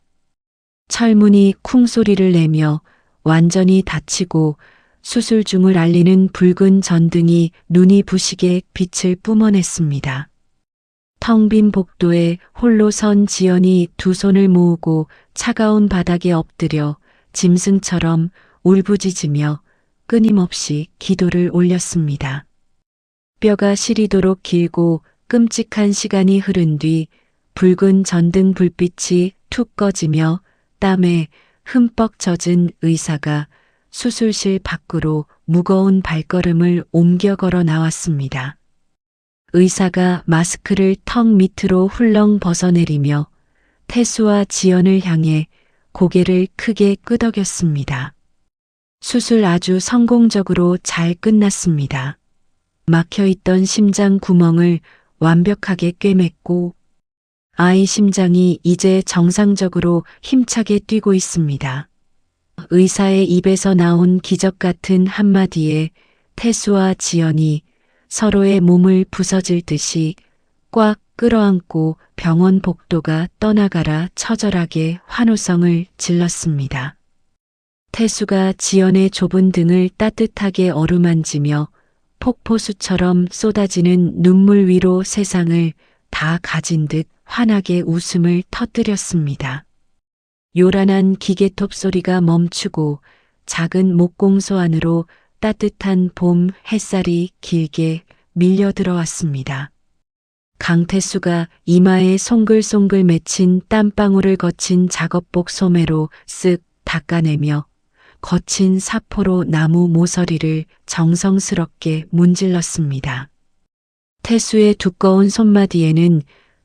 Speaker 2: 철문이 쿵 소리를 내며 완전히 닫히고 수술 중을 알리는 붉은 전등이 눈이 부시게 빛을 뿜어냈습니다. 텅 빈 복도에 홀로 선 지연이 두 손을 모으고 차가운 바닥에 엎드려 짐승처럼 울부짖으며 끊임없이 기도를 올렸습니다. 뼈가 시리도록 길고 끔찍한 시간이 흐른 뒤 붉은 전등 불빛이 툭 꺼지며 땀에 흠뻑 젖은 의사가 수술실 밖으로 무거운 발걸음을 옮겨 걸어 나왔습니다. 의사가 마스크를 턱 밑으로 훌렁 벗어내리며 태수와 지연을 향해 고개를 크게 끄덕였습니다. 수술 아주 성공적으로 잘 끝났습니다. 막혀있던 심장 구멍을 완벽하게 꿰맸고 아이 심장이 이제 정상적으로 힘차게 뛰고 있습니다. 의사의 입에서 나온 기적 같은 한마디에 태수와 지연이 서로의 몸을 부서질 듯이 꽉 끌어안고 병원 복도가 떠나가라 처절하게 환호성을 질렀습니다. 태수가 지연의 좁은 등을 따뜻하게 어루만지며 폭포수처럼 쏟아지는 눈물 위로 세상을 다 가진 듯 환하게 웃음을 터뜨렸습니다. 요란한 기계톱 소리가 멈추고 작은 목공소 안으로 따뜻한 봄 햇살이 길게 밀려 들어왔습니다. 강태수가 이마에 송글송글 맺힌 땀방울을 거친 작업복 소매로 쓱 닦아내며 거친 사포로 나무 모서리를 정성스럽게 문질렀습니다. 태수의 두꺼운 손마디에는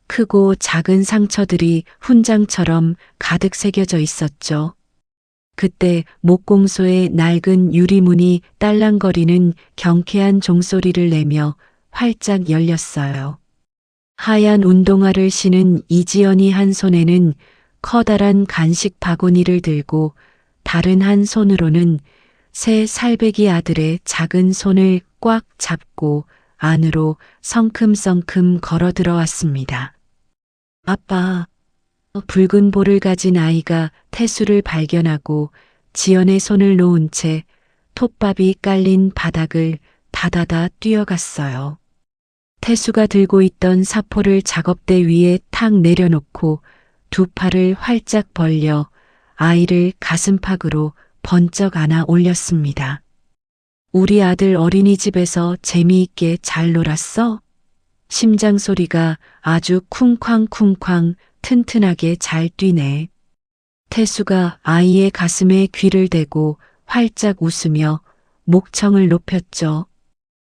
Speaker 2: 크고 작은 상처들이 훈장처럼 가득 새겨져 있었죠. 그때 목공소의 낡은 유리문이 딸랑거리는 경쾌한 종소리를 내며 활짝 열렸어요. 하얀 운동화를 신은 이지연이 한 손에는 커다란 간식 바구니를 들고 다른 한 손으로는 새 살배기 아들의 작은 손을 꽉 잡고 안으로 성큼성큼 걸어 들어왔습니다. 아빠, 붉은 볼을 가진 아이가 태수를 발견하고 지연의 손을 놓은 채 톱밥이 깔린 바닥을 다다다 뛰어갔어요. 태수가 들고 있던 사포를 작업대 위에 탁 내려놓고 두 팔을 활짝 벌려 아이를 가슴팍으로 번쩍 안아 올렸습니다. 우리 아들 어린이집에서 재미있게 잘 놀았어? 심장 소리가 아주 쿵쾅쿵쾅 튼튼하게 잘 뛰네. 태수가 아이의 가슴에 귀를 대고 활짝 웃으며 목청을 높였죠.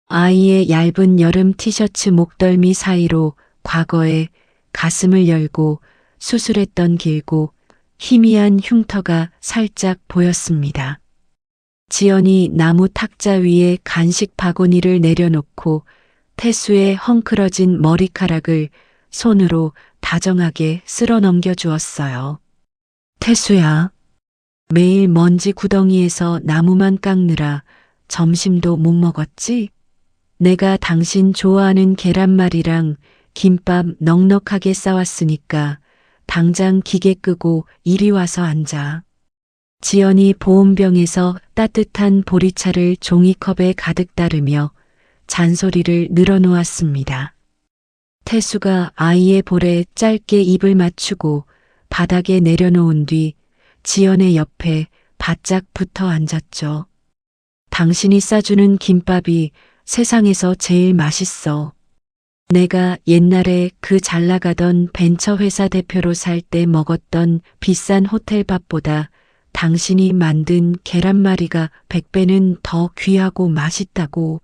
Speaker 2: 아이의 얇은 여름 티셔츠 목덜미 사이로 과거에 가슴을 열고 수술했던 길고 희미한 흉터가 살짝 보였습니다. 지연이 나무 탁자 위에 간식 바구니를 내려놓고 태수의 헝클어진 머리카락을 손으로 다정하게 쓸어 넘겨 주었어요. 태수야, 매일 먼지 구덩이에서 나무만 깎느라 점심도 못 먹었지? 내가 당신 좋아하는 계란말이랑 김밥 넉넉하게 싸왔으니까 당장 기계 끄고 이리 와서 앉아. 지연이 보온병에서 따뜻한 보리차를 종이컵에 가득 따르며 잔소리를 늘어놓았습니다. 태수가 아이의 볼에 짧게 입을 맞추고 바닥에 내려놓은 뒤 지연의 옆에 바짝 붙어 앉았죠. 당신이 싸주는 김밥이 세상에서 제일 맛있어. 내가 옛날에 그 잘 나가던 벤처회사 대표로 살 때 먹었던 비싼 호텔밥보다 당신이 만든 계란말이가 100배는 더 귀하고 맛있다고.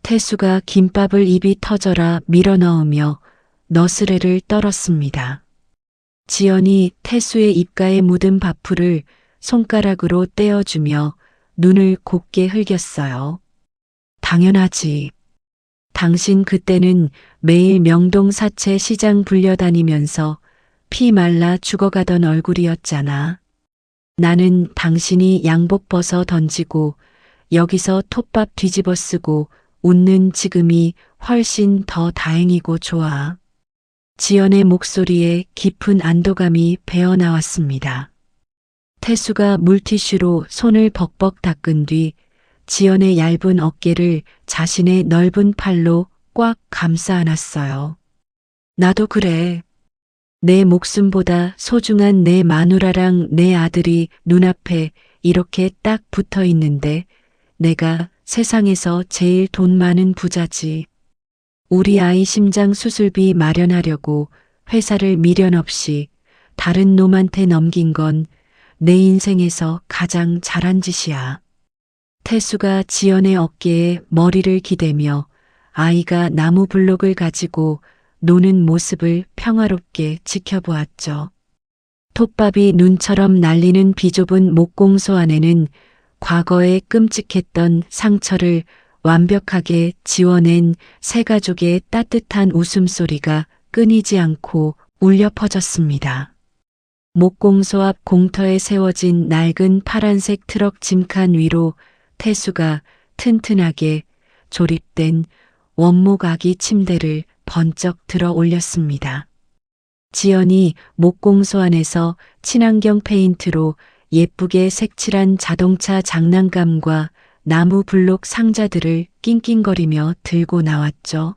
Speaker 2: 태수가 김밥을 입이 터져라 밀어 넣으며 너스레를 떨었습니다. 지연이 태수의 입가에 묻은 밥풀을 손가락으로 떼어주며 눈을 곱게 흘겼어요. 당연하지. 당신 그때는 매일 명동 사채 시장 불려다니면서 피 말라 죽어가던 얼굴이었잖아. 나는 당신이 양복 벗어 던지고 여기서 톱밥 뒤집어 쓰고 웃는 지금이 훨씬 더 다행이고 좋아. 지연의 목소리에 깊은 안도감이 배어나왔습니다. 태수가 물티슈로 손을 벅벅 닦은 뒤 지연의 얇은 어깨를 자신의 넓은 팔로 꽉 감싸 안았어요. 나도 그래. 내 목숨보다 소중한 내 마누라랑 내 아들이 눈앞에 이렇게 딱 붙어 있는데 내가 세상에서 제일 돈 많은 부자지. 우리 아이 심장 수술비 마련하려고 회사를 미련 없이 다른 놈한테 넘긴 건 내 인생에서 가장 잘한 짓이야. 태수가 지연의 어깨에 머리를 기대며 아이가 나무 블록을 가지고 노는 모습을 평화롭게 지켜보았죠. 톱밥이 눈처럼 날리는 비좁은 목공소 안에는 과거에 끔찍했던 상처를 완벽하게 지워낸 세 가족의 따뜻한 웃음소리가 끊이지 않고 울려 퍼졌습니다. 목공소 앞 공터에 세워진 낡은 파란색 트럭 짐칸 위로 태수가 튼튼하게 조립된 원목 아기 침대를 번쩍 들어 올렸습니다. 지연이 목공소 안에서 친환경 페인트로 예쁘게 색칠한 자동차 장난감과 나무 블록 상자들을 낑낑거리며 들고 나왔죠.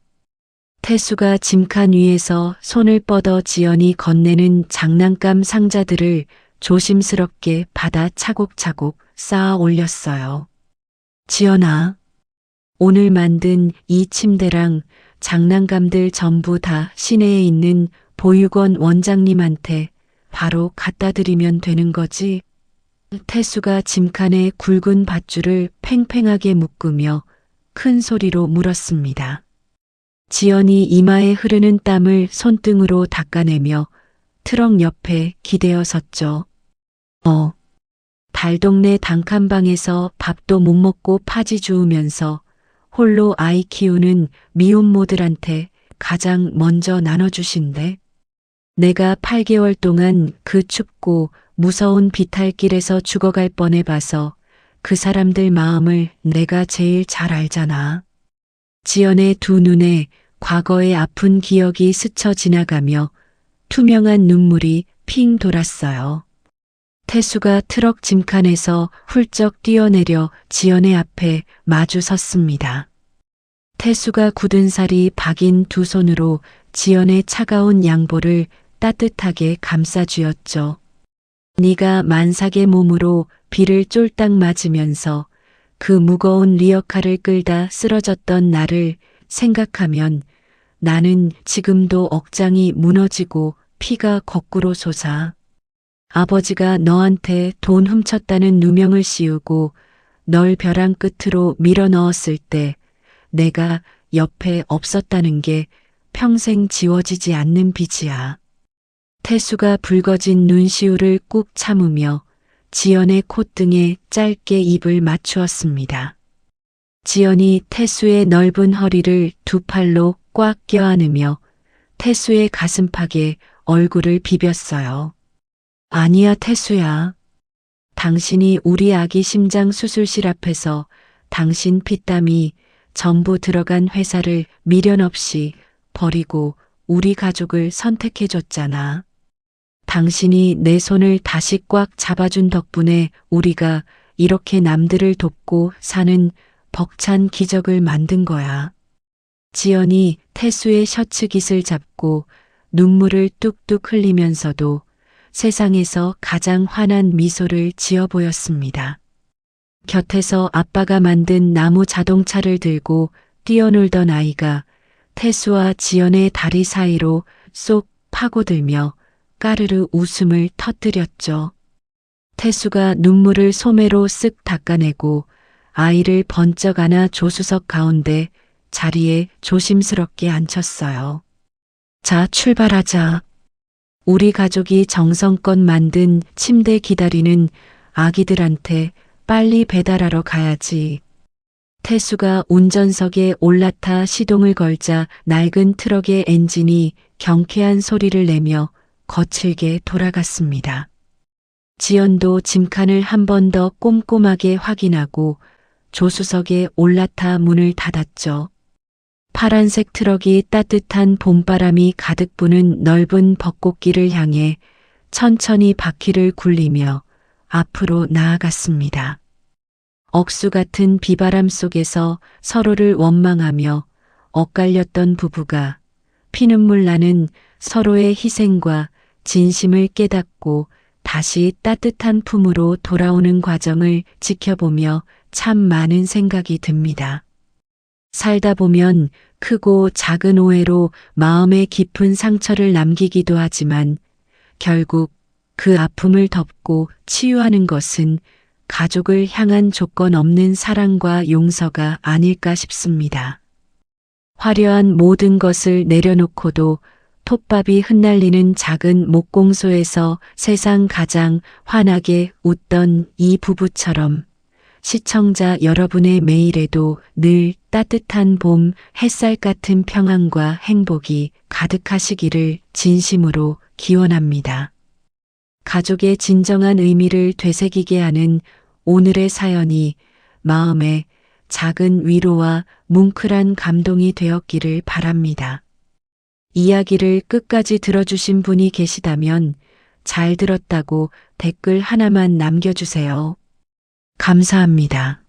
Speaker 2: 태수가 짐칸 위에서 손을 뻗어 지연이 건네는 장난감 상자들을 조심스럽게 받아 차곡차곡 쌓아 올렸어요. 지연아, 오늘 만든 이 침대랑 장난감들 전부 다 시내에 있는 보육원 원장님한테 바로 갖다 드리면 되는 거지? 태수가 짐칸에 굵은 밧줄을 팽팽하게 묶으며 큰 소리로 물었습니다. 지연이 이마에 흐르는 땀을 손등으로 닦아내며 트럭 옆에 기대어 섰죠. 달동네 단칸방에서 밥도 못 먹고 파지 주우면서 홀로 아이 키우는 미혼모들한테 가장 먼저 나눠주신대. 내가 8개월 동안 그 춥고 무서운 비탈길에서 죽어갈 뻔해 봐서 그 사람들 마음을 내가 제일 잘 알잖아. 지연의 두 눈에 과거의 아픈 기억이 스쳐 지나가며 투명한 눈물이 핑 돌았어요. 태수가 트럭 짐칸에서 훌쩍 뛰어내려 지연의 앞에 마주 섰습니다. 태수가 굳은 살이 박인 두 손으로 지연의 차가운 양볼을 따뜻하게 감싸주었죠. 네가 만삭의 몸으로 비를 쫄딱 맞으면서 그 무거운 리어카를 끌다 쓰러졌던 나를 생각하면 나는 지금도 억장이 무너지고 피가 거꾸로 솟아. 아버지가 너한테 돈 훔쳤다는 누명을 씌우고 널 벼랑 끝으로 밀어 넣었을 때 내가 옆에 없었다는 게 평생 지워지지 않는 빚이야. 태수가 붉어진 눈시울을 꾹 참으며 지연의 콧등에 짧게 입을 맞추었습니다. 지연이 태수의 넓은 허리를 두 팔로 꽉 껴안으며 태수의 가슴팍에 얼굴을 비볐어요. 아니야, 태수야. 당신이 우리 아기 심장 수술실 앞에서 당신 피땀이 전부 들어간 회사를 미련 없이 버리고 우리 가족을 선택해줬잖아. 당신이 내 손을 다시 꽉 잡아준 덕분에 우리가 이렇게 남들을 돕고 사는 벅찬 기적을 만든 거야. 지연이 태수의 셔츠 깃을 잡고 눈물을 뚝뚝 흘리면서도 세상에서 가장 환한 미소를 지어 보였습니다. 곁에서 아빠가 만든 나무 자동차를 들고 뛰어놀던 아이가 태수와 지연의 다리 사이로 쏙 파고들며 까르르 웃음을 터뜨렸죠. 태수가 눈물을 소매로 쓱 닦아내고 아이를 번쩍 안아 조수석 가운데 자리에 조심스럽게 앉혔어요. 자, 출발하자. 우리 가족이 정성껏 만든 침대 기다리는 아기들한테 빨리 배달하러 가야지. 태수가 운전석에 올라타 시동을 걸자 낡은 트럭의 엔진이 경쾌한 소리를 내며 거칠게 돌아갔습니다. 지연도 짐칸을 한 번 더 꼼꼼하게 확인하고 조수석에 올라타 문을 닫았죠. 파란색 트럭이 따뜻한 봄바람이 가득 부는 넓은 벚꽃길을 향해 천천히 바퀴를 굴리며 앞으로 나아갔습니다. 억수 같은 비바람 속에서 서로를 원망하며 엇갈렸던 부부가 피눈물 나는 서로의 희생과 진심을 깨닫고 다시 따뜻한 품으로 돌아오는 과정을 지켜보며 참 많은 생각이 듭니다. 살다 보면 크고 작은 오해로 마음에 깊은 상처를 남기기도 하지만 결국 그 아픔을 덮고 치유하는 것은 가족을 향한 조건 없는 사랑과 용서가 아닐까 싶습니다. 화려한 모든 것을 내려놓고도 톱밥이 흩날리는 작은 목공소에서 세상 가장 환하게 웃던 이 부부처럼 시청자 여러분의 매일에도 늘 따뜻한 봄 햇살 같은 평안과 행복이 가득하시기를 진심으로 기원합니다. 가족의 진정한 의미를 되새기게 하는 오늘의 사연이 마음에 작은 위로와 뭉클한 감동이 되었기를 바랍니다. 이야기를 끝까지 들어주신 분이 계시다면 잘 들었다고 댓글 하나만 남겨주세요. 감사합니다.